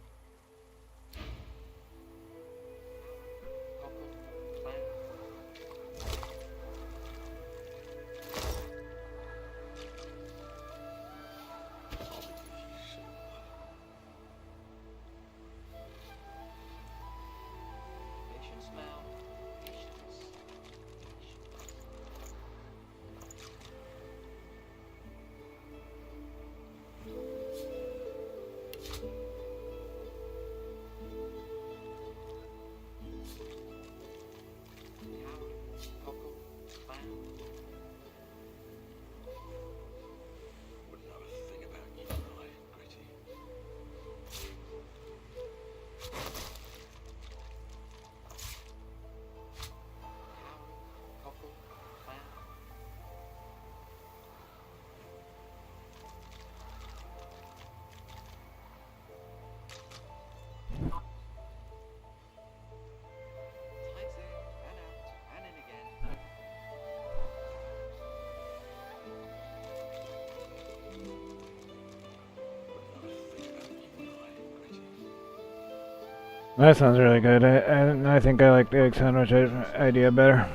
That sounds really good. I think I like the egg sandwich idea better.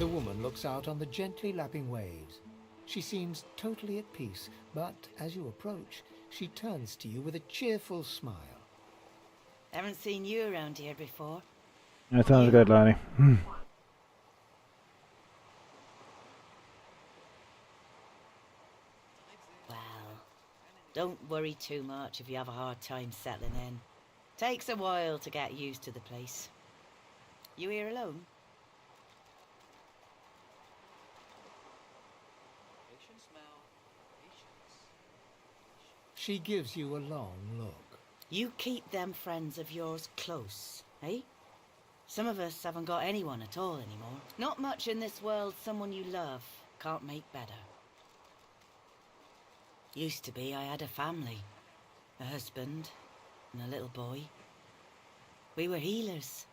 The woman looks out on the gently lapping waves. She seems totally at peace, but as you approach, she turns to you with a cheerful smile. Haven't seen you around here before. That sounds good, Lonnie. Well, don't worry too much if you have a hard time settling in. Takes a while to get used to the place. You here alone? She gives you a long look. You keep them friends of yours close, eh? Some of us haven't got anyone at all anymore. Not much in this world someone you love can't make better. Used to be I had a family. A husband and a little boy. We were healers.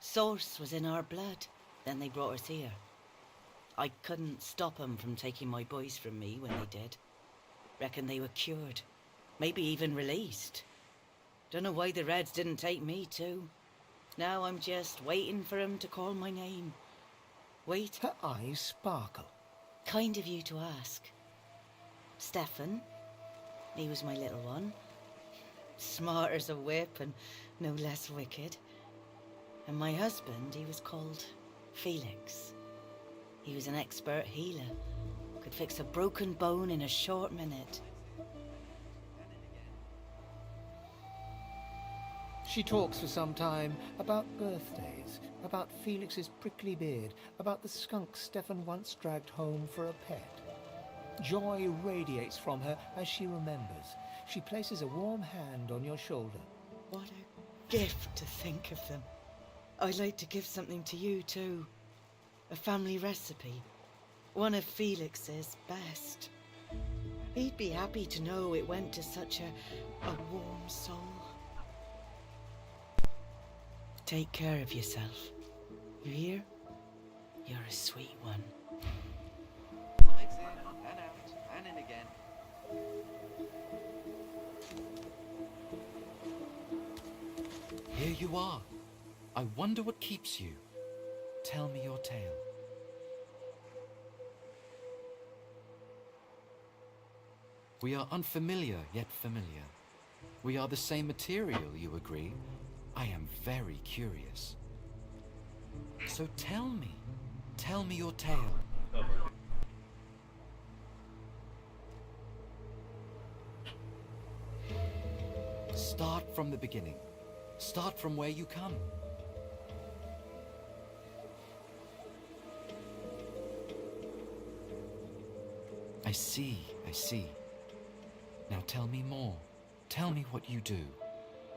Source was in our blood. Then they brought us here. I couldn't stop them from taking my boys from me when they did. Reckon they were cured. Maybe even released. Don't know why the Reds didn't take me too. Now I'm just waiting for him to call my name. Wait. Her eyes sparkle. Kind of you to ask. Stefan. He was my little one. Smart as a whip and no less wicked. And my husband, he was called Felix. He was an expert healer. Could fix a broken bone in a short minute. She talks for some time about birthdays, about Felix's prickly beard, about the skunk Stefan once dragged home for a pet. Joy radiates from her as she remembers. She places a warm hand on your shoulder. What a gift to think of them. I'd like to give something to you too. A family recipe. One of Felix's best. He'd be happy to know it went to such a warm soul. Take care of yourself. You hear? You're a sweet one. Legs in and out and in again. Here you are. I wonder what keeps you. Tell me your tale. We are unfamiliar yet familiar. We are the same material, you agree? I am very curious. So tell me your tale. Start from the beginning. Start from where you come. I see. Now tell me more. Tell me what you do.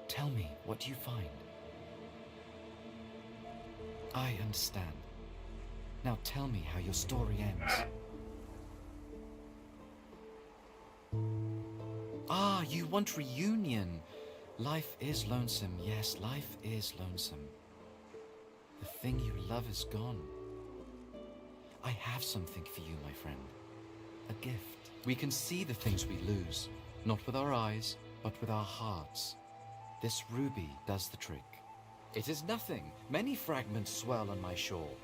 Tell me what you find. I understand. Now tell me how your story ends. Ah, you want reunion. Life is lonesome. Yes, life is lonesome. The thing you love is gone. I have something for you, my friend. A gift. We can see the things we lose, not with our eyes, but with our hearts. This ruby does the trick. It is nothing. Many fragments swirl on my shore.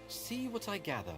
See what I gather.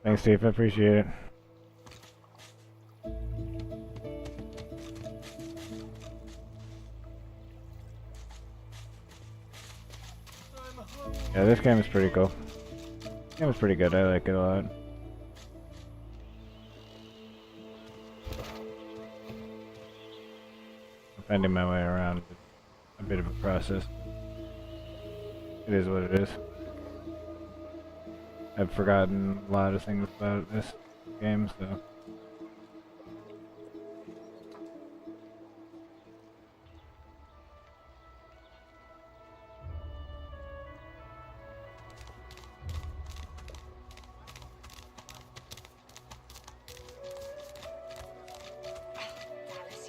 Thanks, Steve. I appreciate it. Yeah, this game is pretty cool. This game is pretty good. I like it a lot. Finding my way around is a bit of a process. It is what it is. I've forgotten a lot of things about this game, so...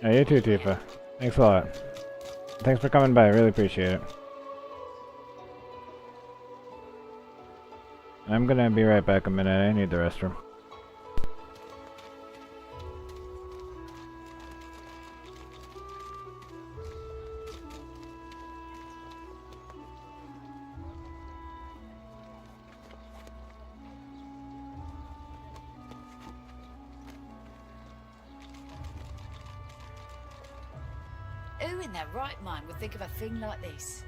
Yeah, you too, Tifa. Thanks a lot. Thanks for coming by, I really appreciate it. I'm gonna be right back a minute, I need the restroom. Who in their right mind would think of a thing like this?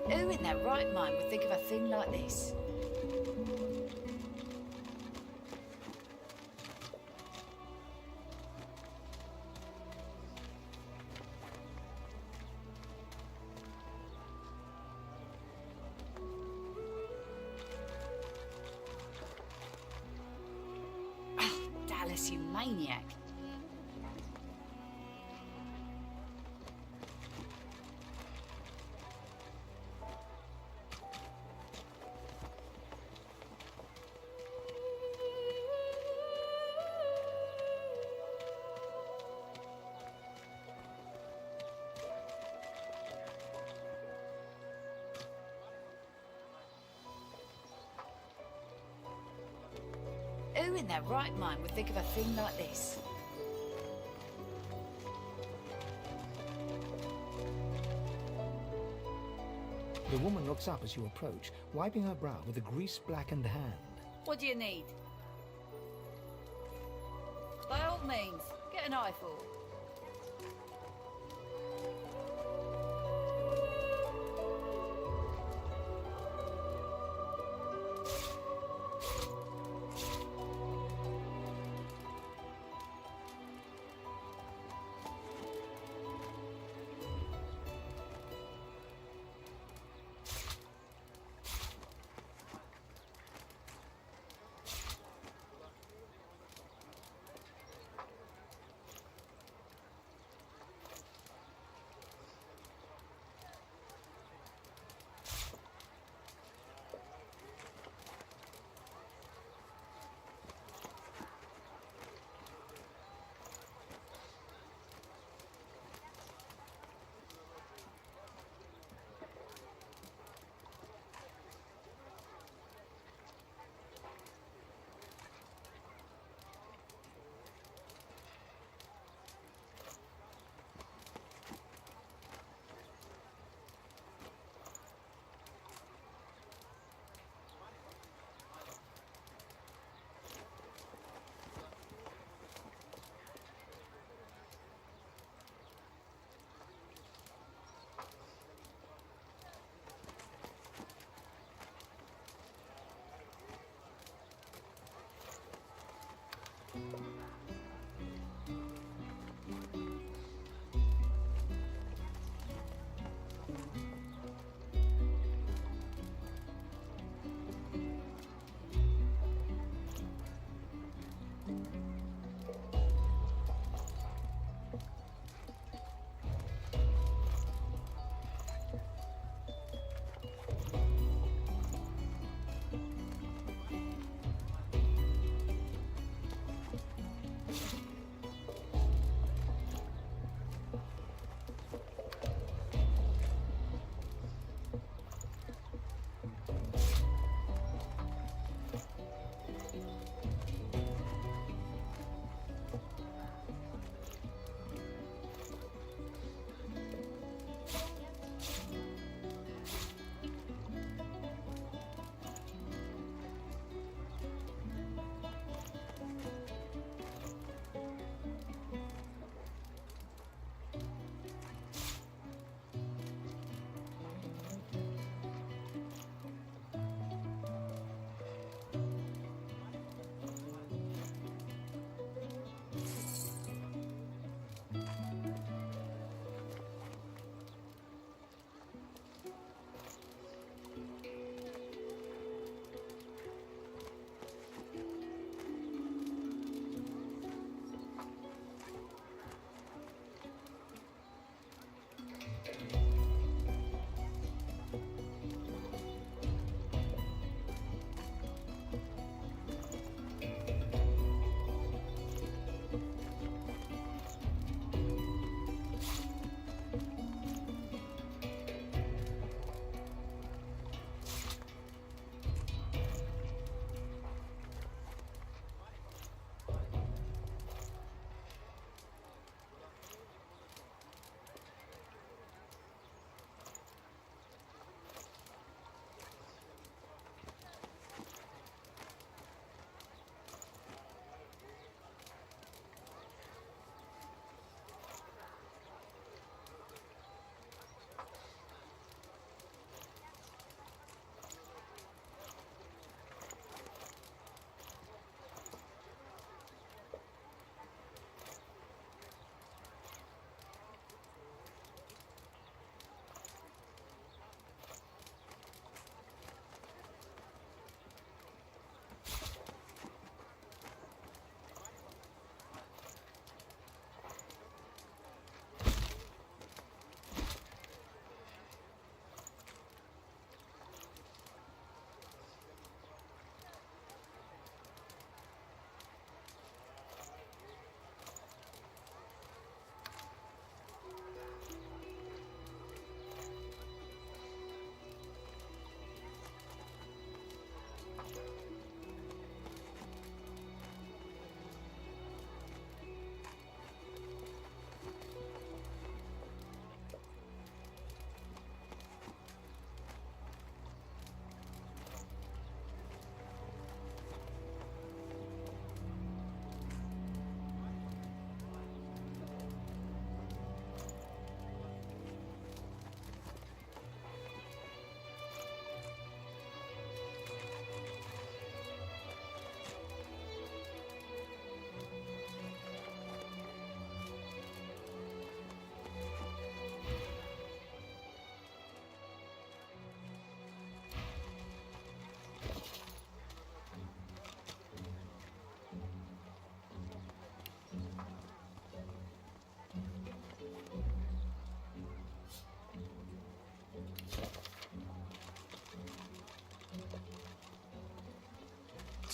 Who in their right mind would think of a thing like this? Oh, Dallas, you maniac. Who in their right mind would think of a thing like this? The woman looks up as you approach, wiping her brow with a grease-blackened hand. What do you need? By all means, get an eyeful.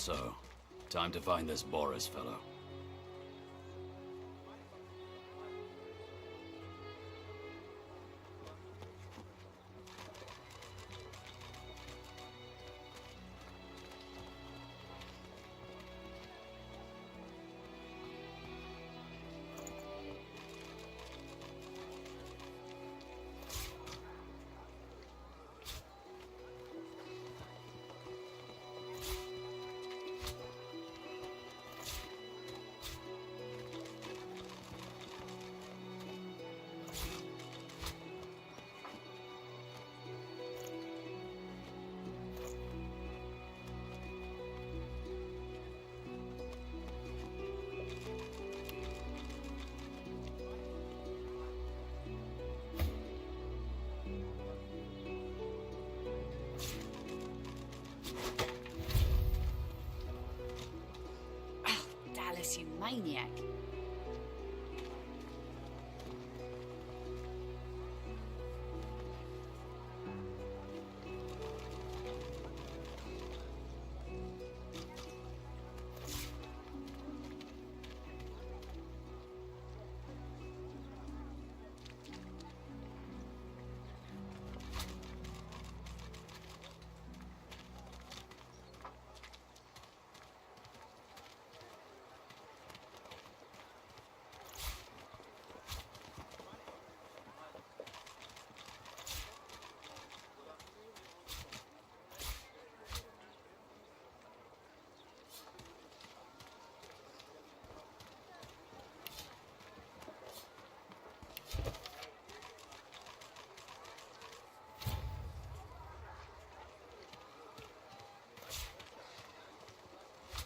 So, time to find this Boris fellow. Dallas, you maniac.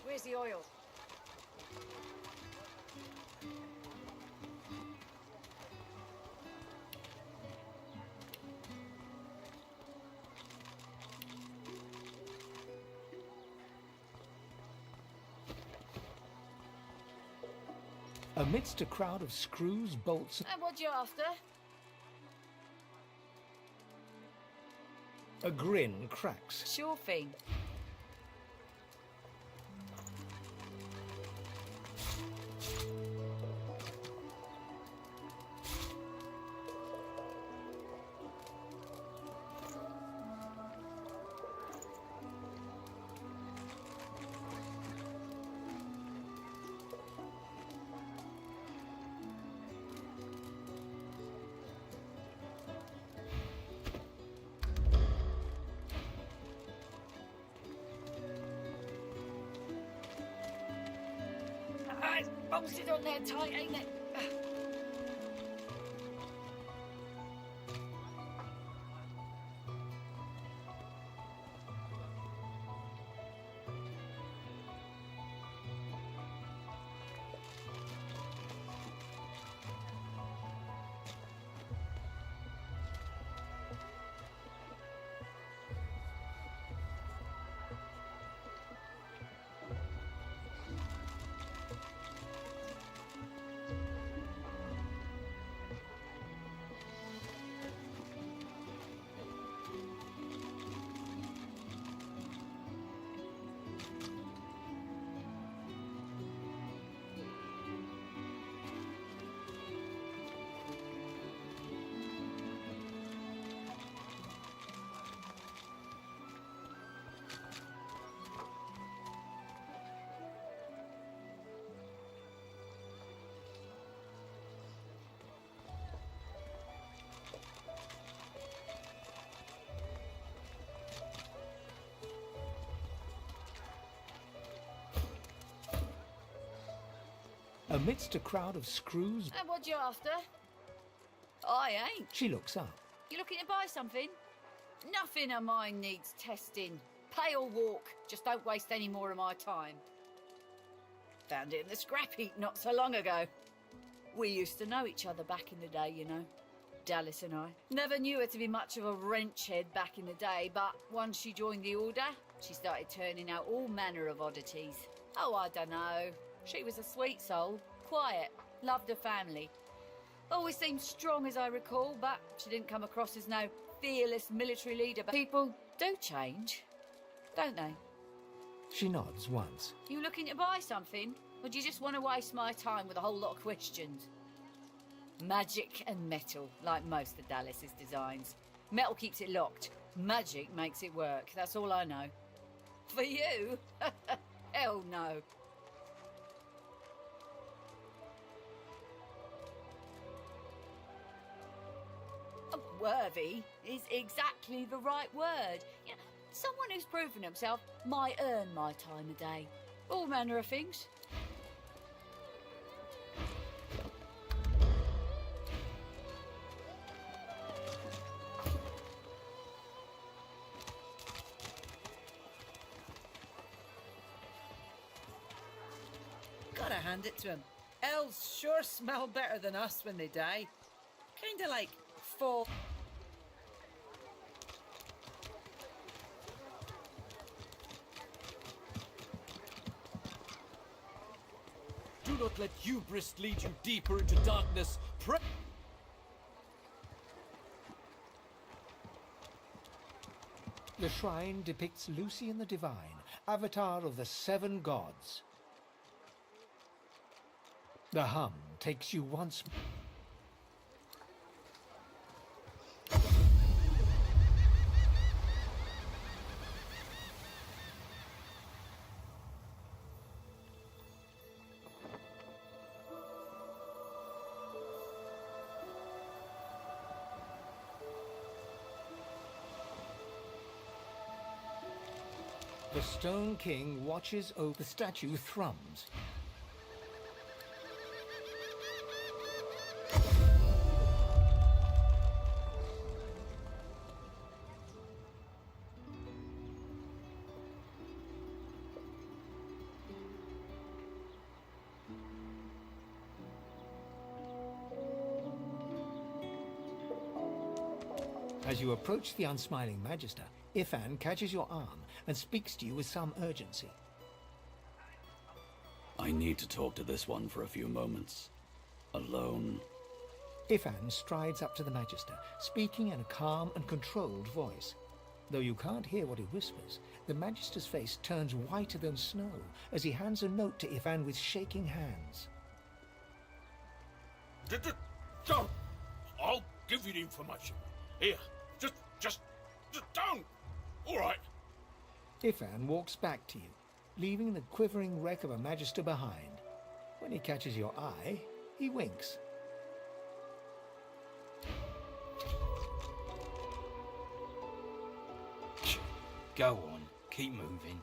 Where's the oil? Amidst a crowd of screws, bolts, And what you after? a grin cracks. Sure thing. It's bolted on there tight, ain't it? Amidst a crowd of screws, And what you after? I ain't. she looks up. You looking to buy something? Nothing of mine needs testing. Pay or walk. Just don't waste any more of my time. Found it in the scrap heap not so long ago. We used to know each other back in the day, you know. Dallas and I. Never knew her to be much of a wrench head back in the day, but once she joined the Order, she started turning out all manner of oddities. Oh, I dunno. She was a sweet soul, quiet, loved her family. Always seemed strong as I recall, but she didn't come across as no fearless military leader. But people do change, don't they? She nods once. You looking to buy something? Or do you just want to waste my time with a whole lot of questions? Magic and metal, like most of Dallas's designs. Metal keeps it locked. Magic makes it work. That's all I know. For you? Hell no. Worthy is exactly the right word. You know, someone who's proven himself might earn my time of day. All manner of things. Gotta hand it to him. Elves sure smell better than us when they die. Kinda like fall. Do not let hubris lead you deeper into darkness. Pray. The shrine depicts Lucian the Divine, avatar of the 7 gods. The hum takes you once more. The Stone King watches over the statue thrums. As you approach the unsmiling Magister, Ifan catches your arm and speaks to you with some urgency. I need to talk to this one for a few moments. Alone. Ifan strides up to the Magister, speaking in a calm and controlled voice. Though you can't hear what he whispers, the Magister's face turns whiter than snow as he hands a note to Ifan with shaking hands. Don't! I'll give you the information. Here, just don't! All right. Ifan walks back to you, leaving the quivering wreck of a Magister behind. When he catches your eye, he winks. Go on, keep moving.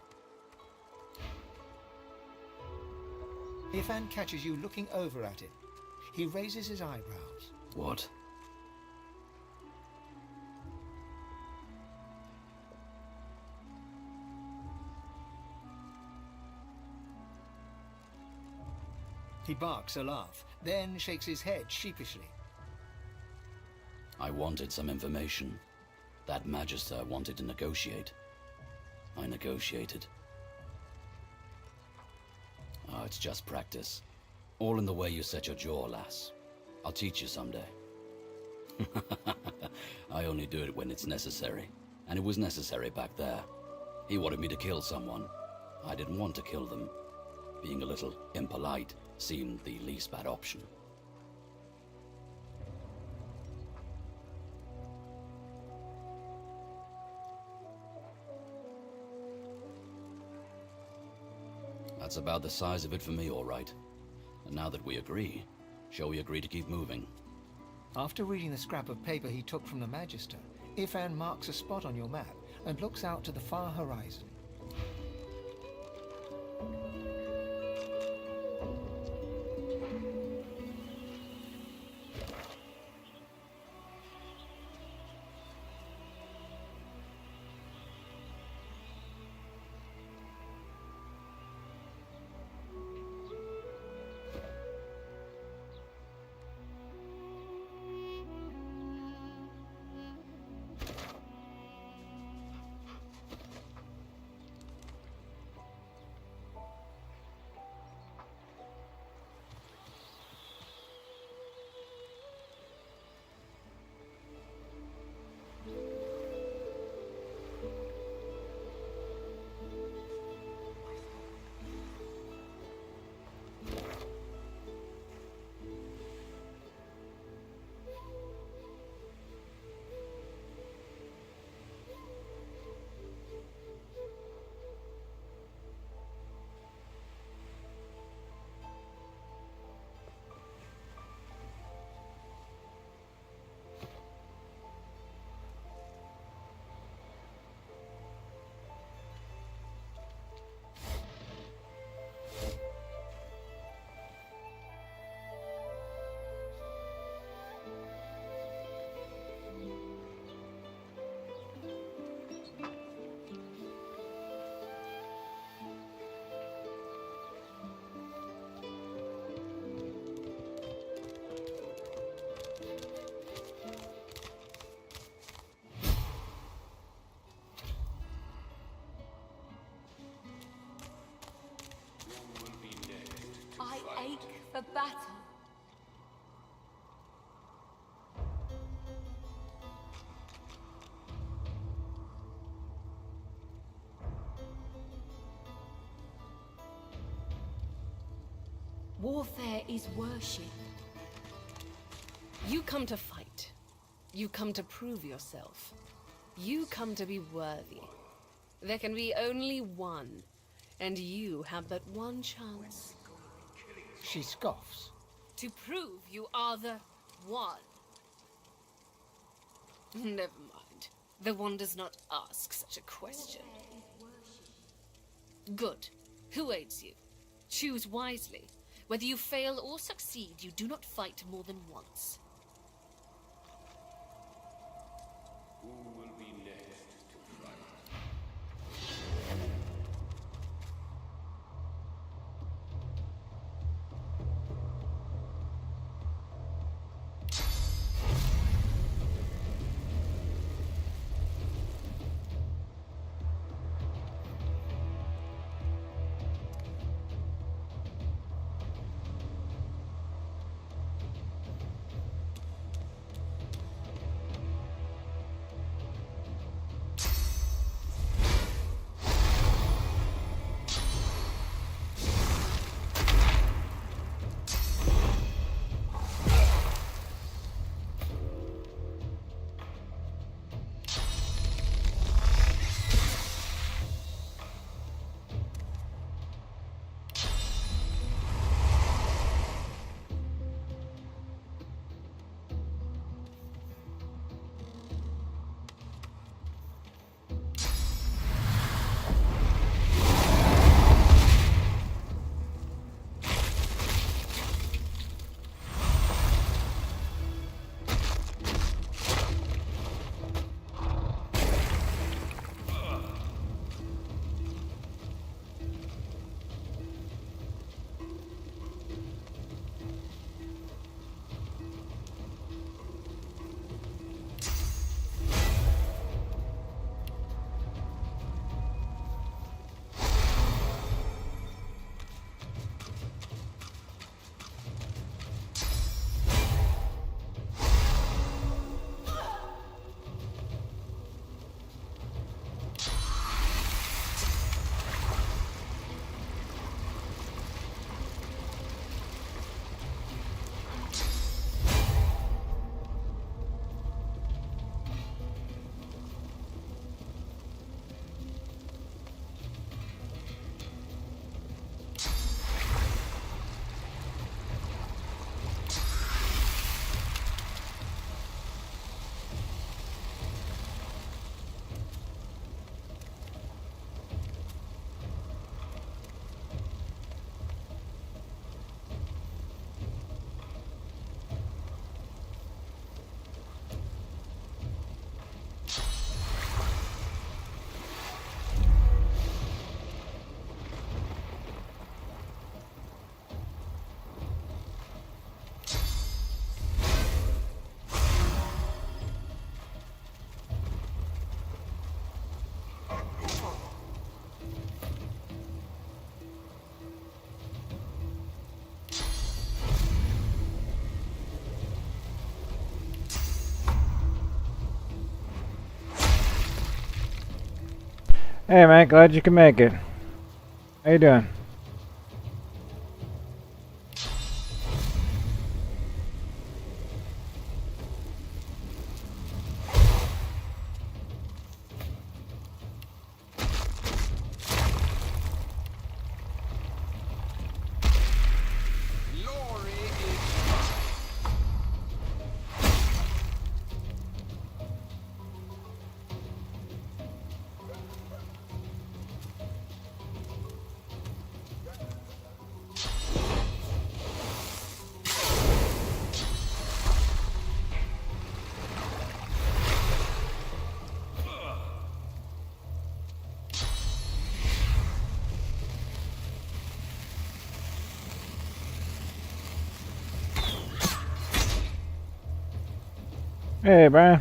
Ifan catches you looking over at him. He raises his eyebrows. What? He barks a laugh, then shakes his head sheepishly. I wanted some information. That Magister wanted to negotiate. I negotiated. Oh, it's just practice. All in the way you set your jaw, lass. I'll teach you someday. I only do it when it's necessary. And it was necessary back there. He wanted me to kill someone. I didn't want to kill them. Being a little impolite seemed the least bad option. That's about the size of it for me, all right. And now that we agree, shall we agree to keep moving? After reading the scrap of paper he took from the Magister, Ifan marks a spot on your map and looks out to the far horizon. ache for battle. Warfare is worship. You come to fight. You come to prove yourself. You come to be worthy. There can be only one, and you have but one chance. She scoffs. To prove you are the one. Never mind. The one does not ask such a question. Good. Who aids you? Choose wisely. Whether you fail or succeed, you do not fight more than once. Who will be next to fight? Hey man, glad you can make it. How you doing? Hey, Brian.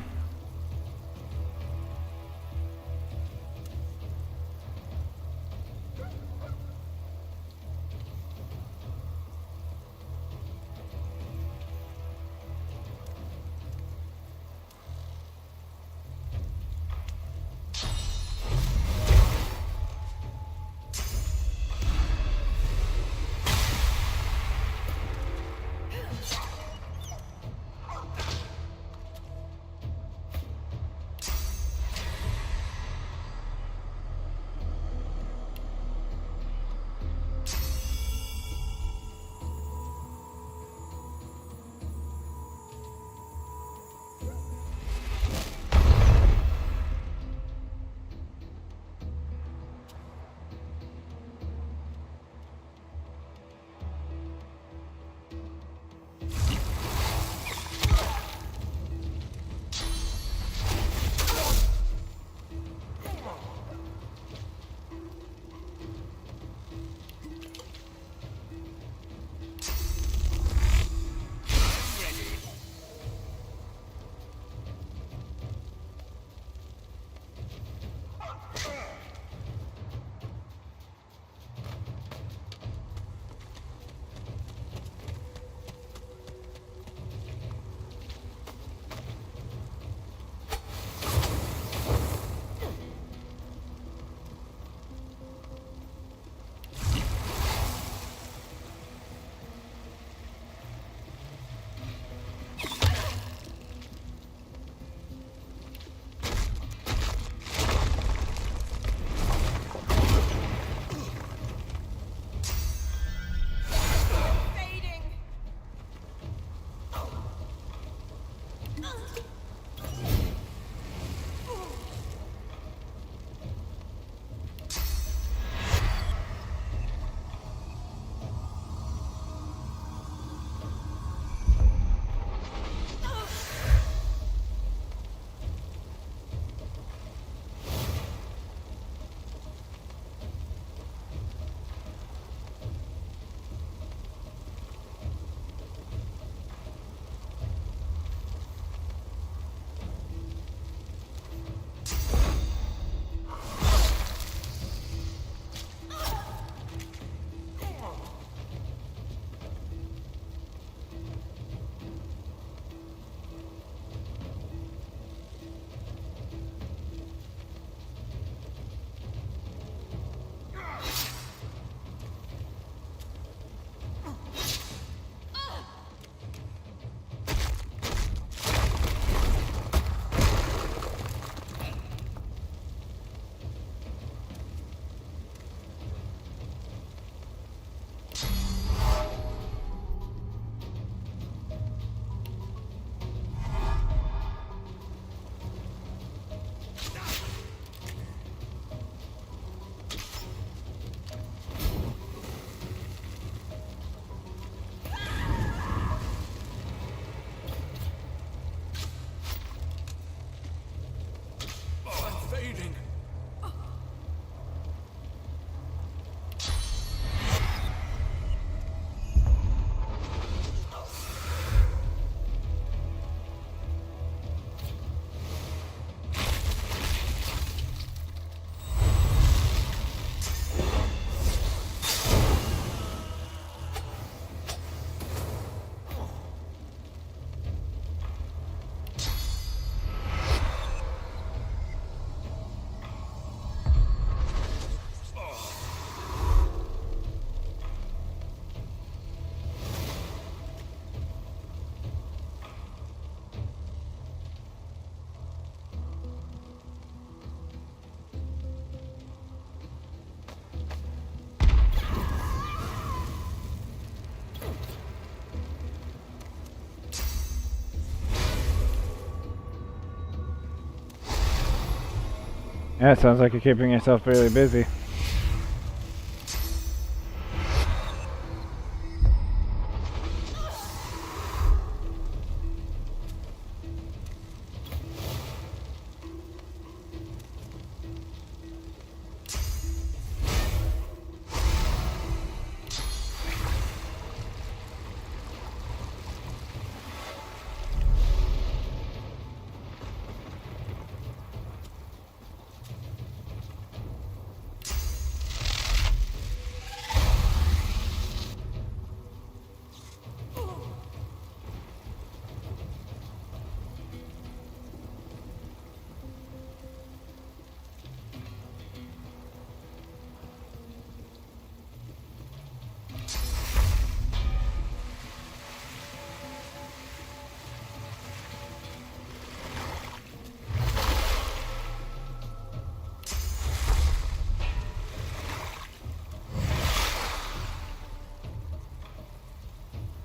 Yeah, it sounds like you're keeping yourself really busy.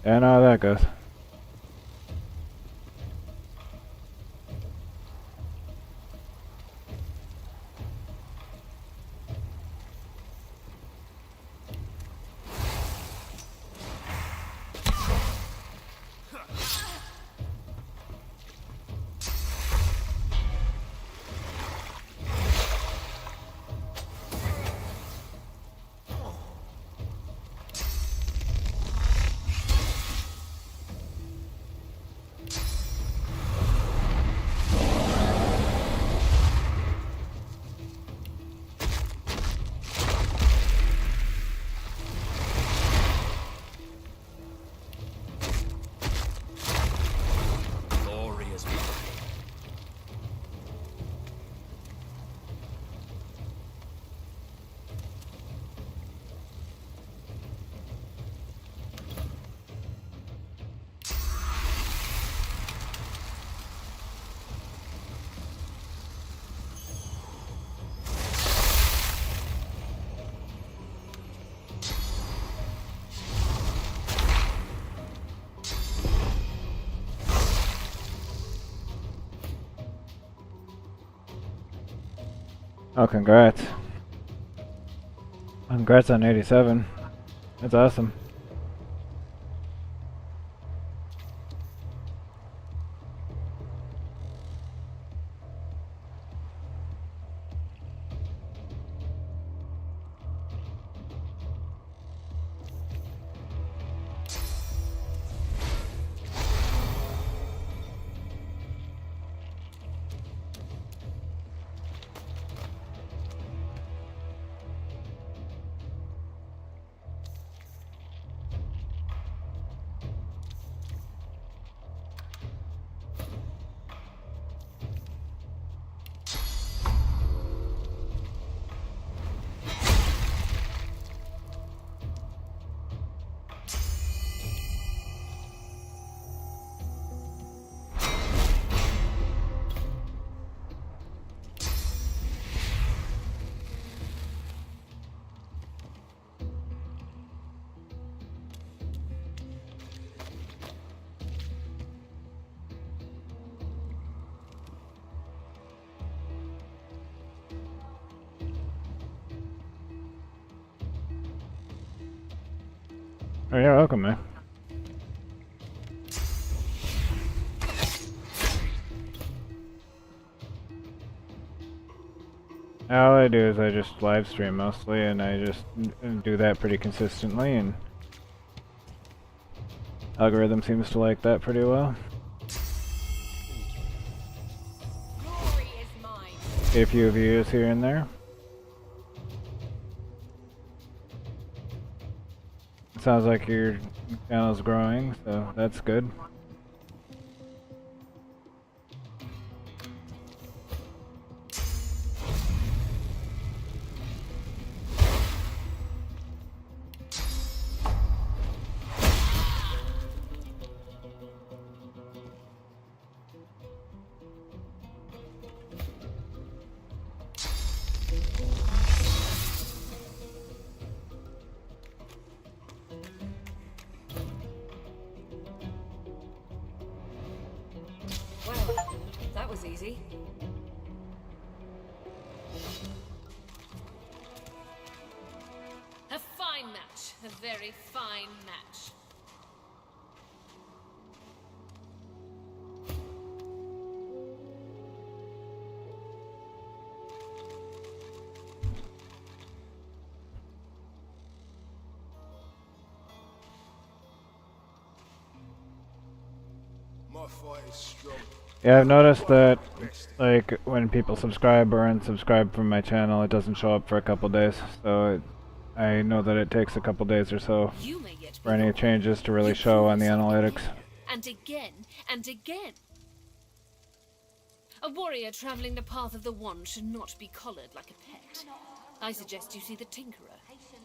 I know how that goes. Oh, congrats. Congrats on 87. That's awesome. Oh, you're welcome, man. All I do is I just live stream mostly, and I just do that pretty consistently, and algorithm seems to like that pretty well. A few views here and there. Sounds like your channel's growing, so that's good. A very fine match. My fight is strong. Yeah, I've noticed that, like, when people subscribe or unsubscribe from my channel, it doesn't show up for a couple days. So I know that it takes a couple days or so for any changes to really show on the analytics. And again, and again. A warrior traveling the path of the wand should not be collared like a pet. I suggest you see the Tinkerer.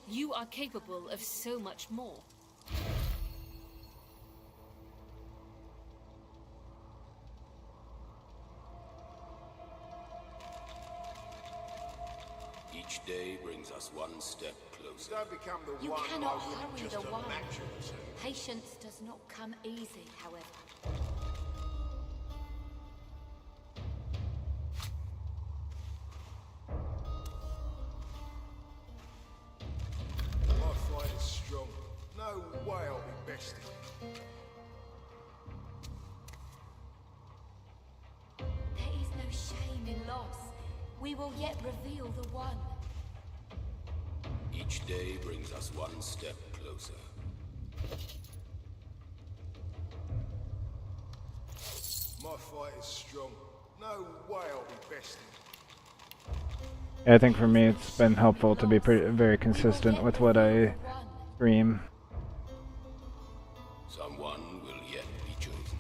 You are capable of so much more. Each day brings us one step closer. Don't become the You one cannot I wouldn't hurry just the one. imagine to. Patience does not come easy, however. My fight is strong. No way I'll be bested. There is no shame in loss. We will yet reveal the one. Each day brings us one step closer. My fight is strong. No way I'll be bested. Yeah, I think for me it's been helpful to be very consistent with what I stream. Someone will yet be chosen.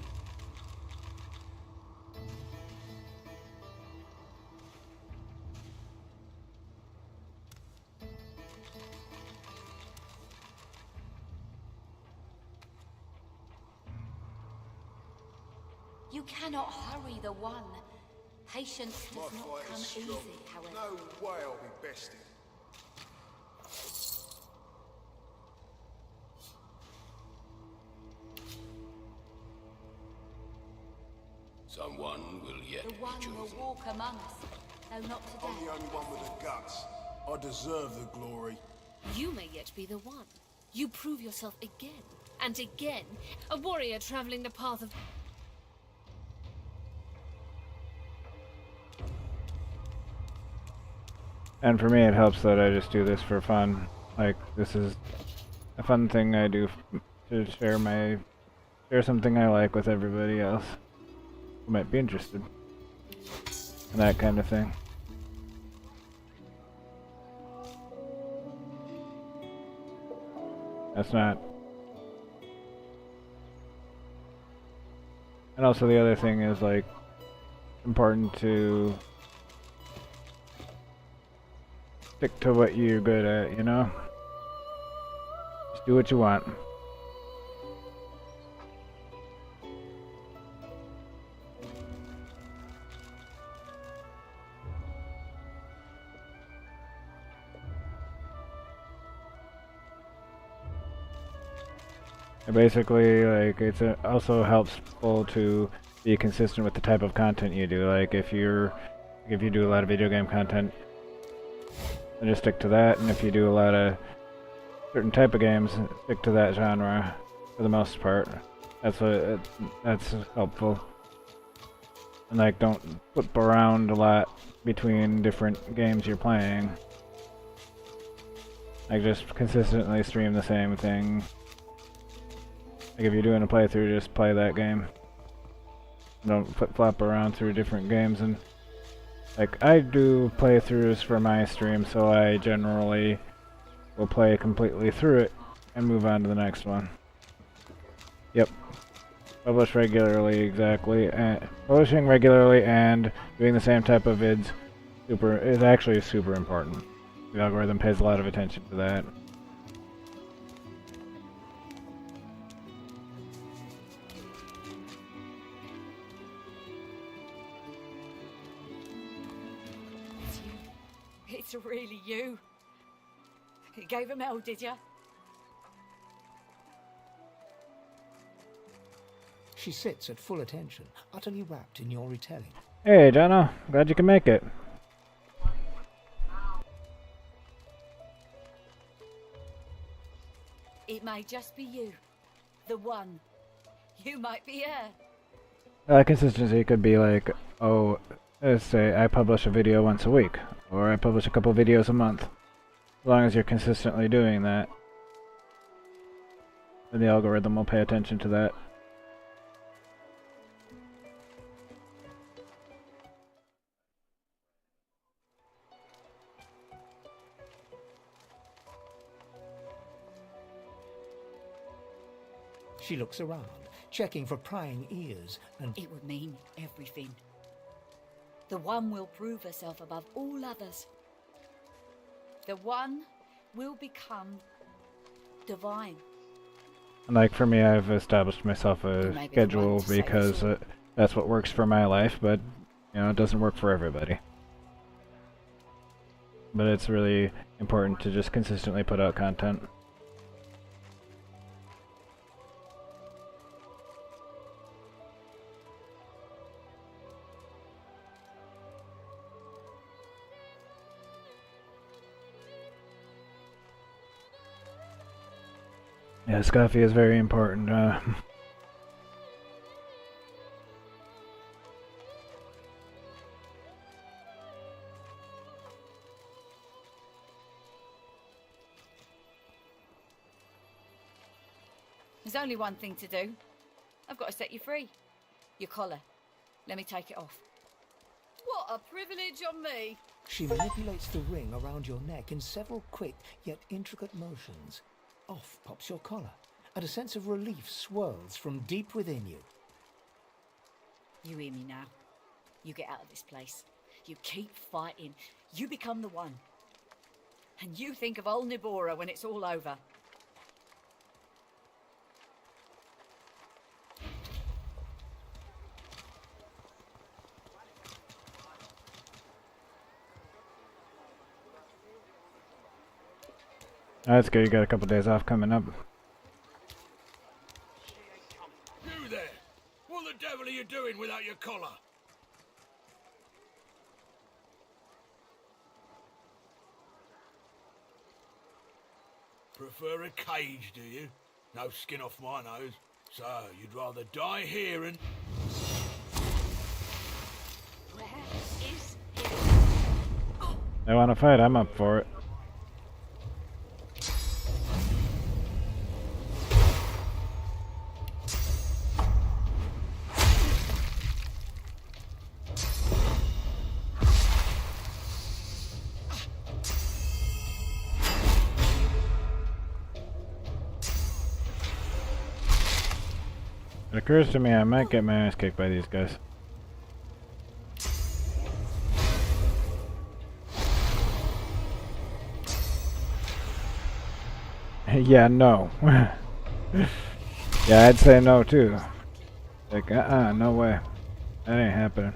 You cannot hurry the one. Patience My does not fight come is strong. easy, however. No way I'll be bested. Someone will yet The be one will chosen. walk among us, though not today. I'm the only one with the guts. I deserve the glory. You may yet be the one. You prove yourself again and again. A warrior traveling the path of... And for me it helps that I just do this for fun. Like, this is a fun thing I do to share something I like with everybody else who might be interested. And that kind of thing. That's not... And also the other thing is, like, important to stick to what you're good at, you know? Just do what you want. And basically, like, also helpful to be consistent with the type of content you do. Like, if you do a lot of video game content, then just stick to that, and if you do a lot of certain type of games, stick to that genre for the most part. That's helpful. And like, don't flip around a lot between different games you're playing. Like, just consistently stream the same thing. Like, if you're doing a playthrough, just play that game. Don't flip-flop around through different games. And like, I do playthroughs for my stream, so I generally will play completely through it and move on to the next one. Yep. Publish regularly, exactly. Publishing regularly and doing the same type of vids is actually super important. The algorithm pays a lot of attention to that. It's really you. You gave him hell, did you? She sits at full attention, utterly wrapped in your retelling. Hey, Jono. Glad you can make it. It may just be you. The one. You might be her. Consistency could be like, oh, let's say I publish a video once a week, or I publish a couple videos a month. As long as you're consistently doing that, then the algorithm will pay attention to that. She looks around, checking for prying ears, and it would mean everything. The one will prove herself above all others. The one will become divine. Like for me, I've established myself a schedule because that's what works for my life, but you know, it doesn't work for everybody. But it's really important to just consistently put out content. Yeah, Scoffy is very important. There's only one thing to do. I've got to set you free. Your collar. Let me take it off. What a privilege on me! she manipulates the ring around your neck in several quick yet intricate motions. Off pops your collar, and a sense of relief swirls from deep within you. You hear me now. You get out of this place. You keep fighting. You become the one. And you think of old Nibora when it's all over. That's good, you got a couple days off coming up. You there! What the devil are you doing without your collar? Prefer a cage, do you? No skin off my nose. So, you'd rather die here and... Where is he? They want to fight, I'm up for it. It occurs to me I might get my ass kicked by these guys. Yeah, no. Yeah, I'd say no too. Like, no way. That ain't happening.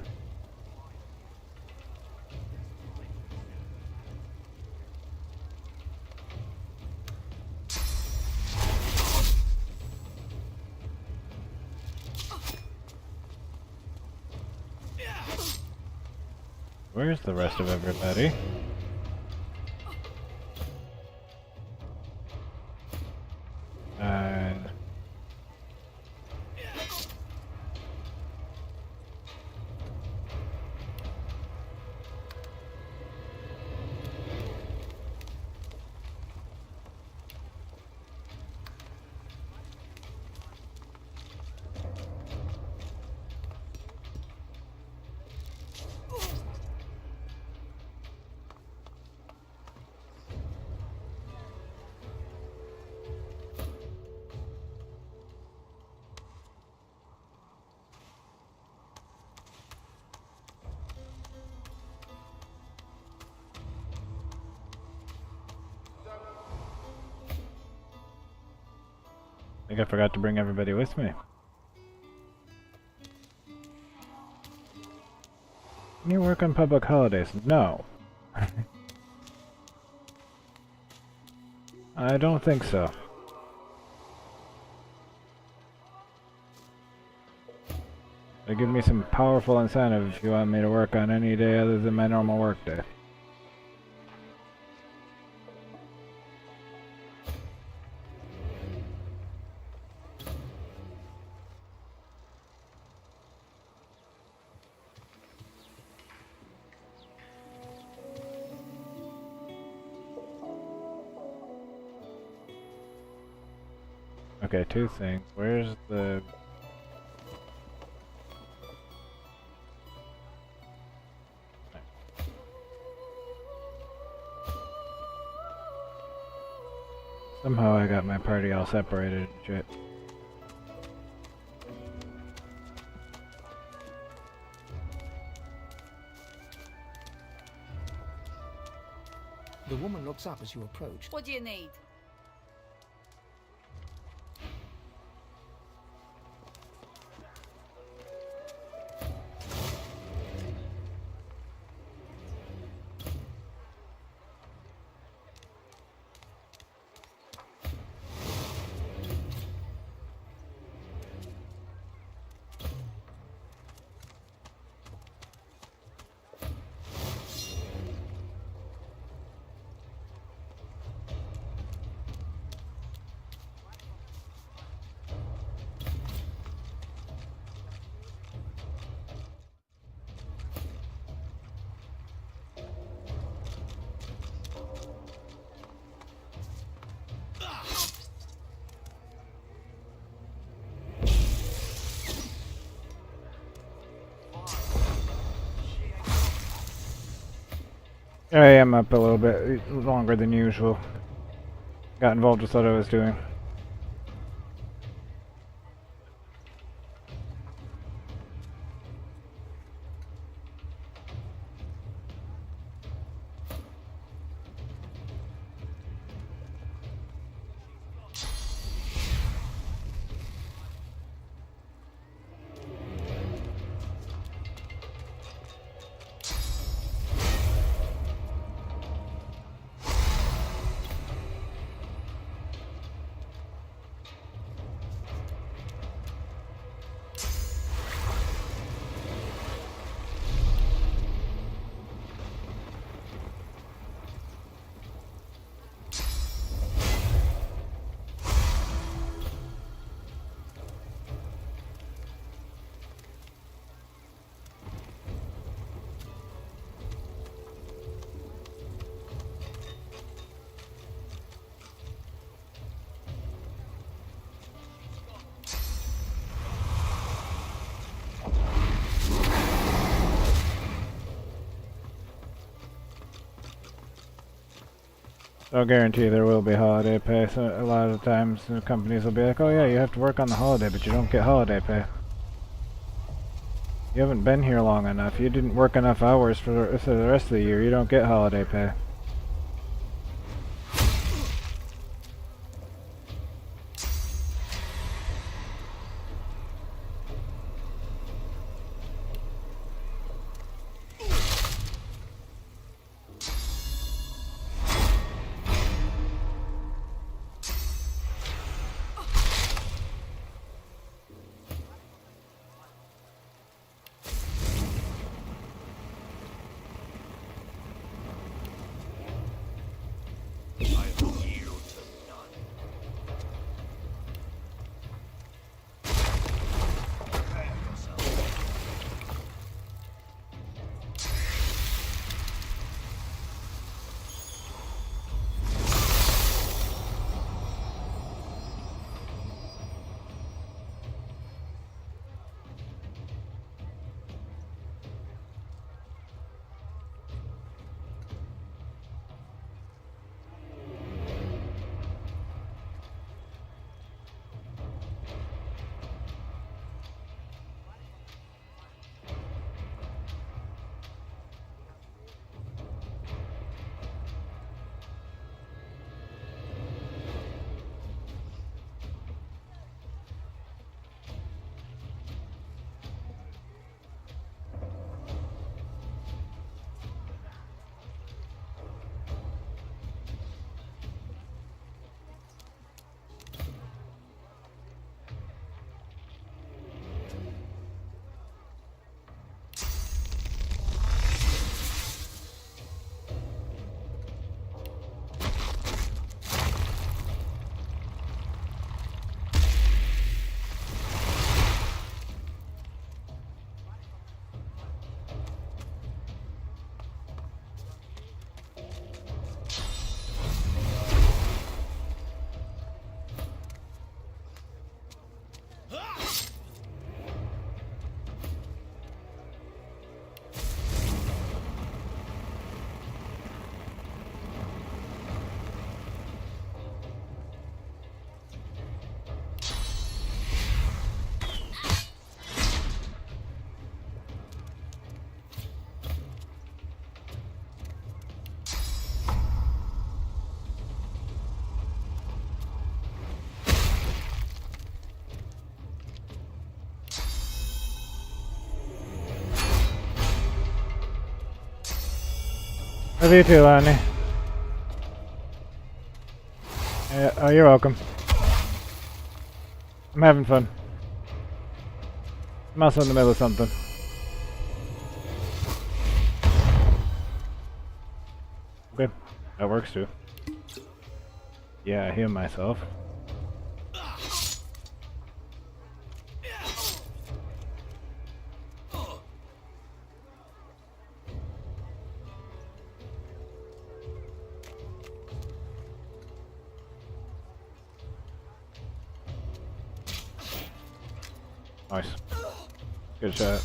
Where's the rest of everybody? I think I forgot to bring everybody with me. You work on public holidays? No. I don't think so. They give me some powerful incentive if you want me to work on any day other than my normal work day. Okay, two things. Where's the... Somehow I got my party all separated and shit. The woman looks up as you approach. What do you need? I am up a little bit longer than usual. Got involved with what I was doing. I'll guarantee there will be holiday pay. So a lot of times the companies will be like, oh yeah, you have to work on the holiday, but you don't get holiday pay. You haven't been here long enough. You didn't work enough hours for the rest of the year. You don't get holiday pay. Love you too, Lonnie. Yeah, oh, you're welcome. I'm having fun. I'm also in the middle of something. Okay, that works too. Yeah, I heal myself. Nice. Good shot.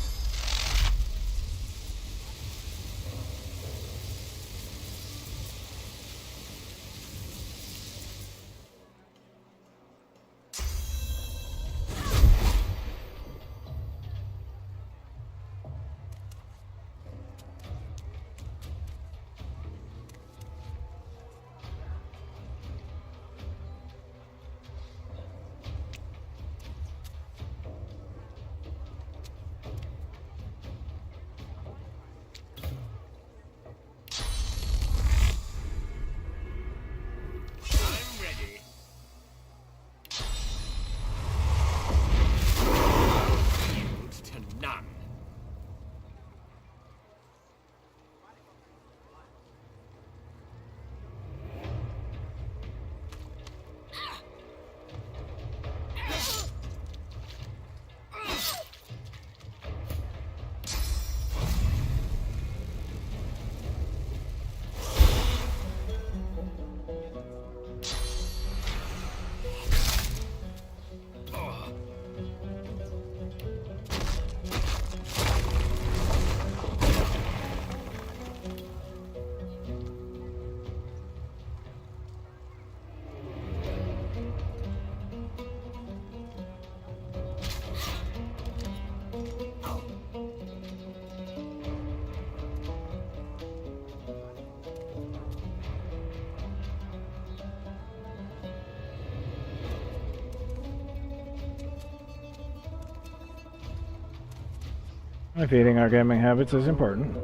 Feeding our gaming habits is important.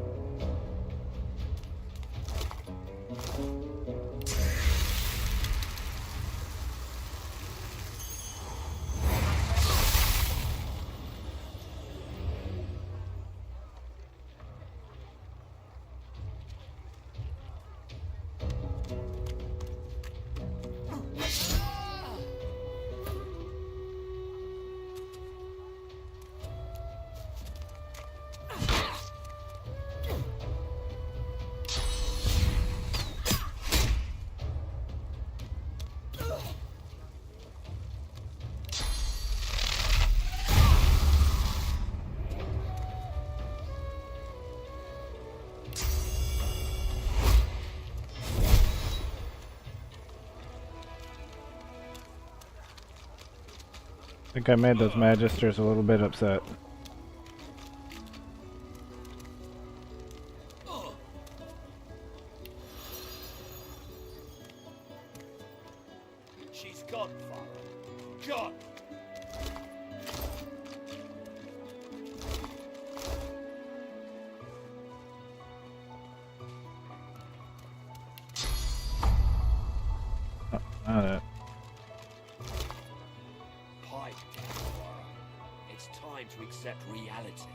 I think I made those Magisters a little bit upset. She's gone, Father. Gone! Oh, not it. Pipe down, Farah. It's time to accept reality.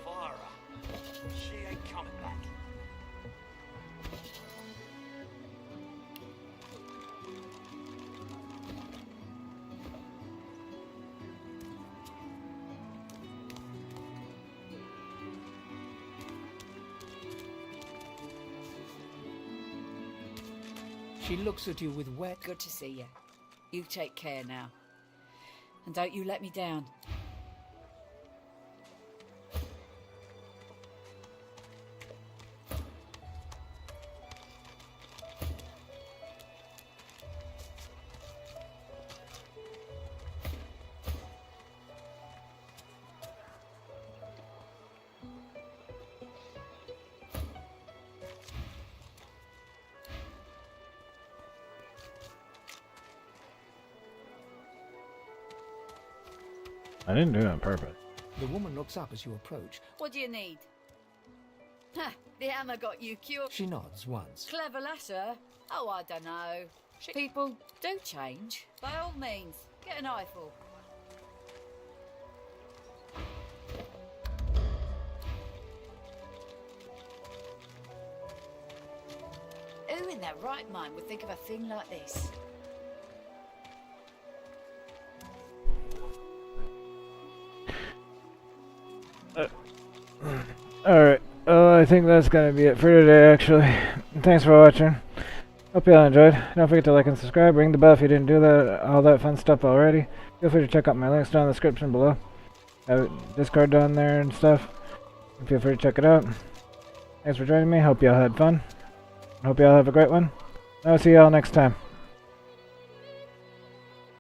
Farah, she ain't coming back. She looks at you with wet... Good to see you. You take care now. And don't you let me down. I didn't do it on purpose. The woman looks up as you approach. What do you need? Ha! The hammer got you cured. She nods once. Clever lasser? Oh, I don't know. People do change. By all means, get an eyeful. Who in their right mind would think of a thing like this? Alright, I think that's gonna be it for today, actually. Thanks for watching. Hope you all enjoyed. Don't forget to like and subscribe, ring the bell if you didn't do that, all that fun stuff already. Feel free to check out my links down in the description below. I have Discord down there and stuff. Feel free to check it out. Thanks for joining me. Hope you all had fun. Hope you all have a great one. I'll see you all next time.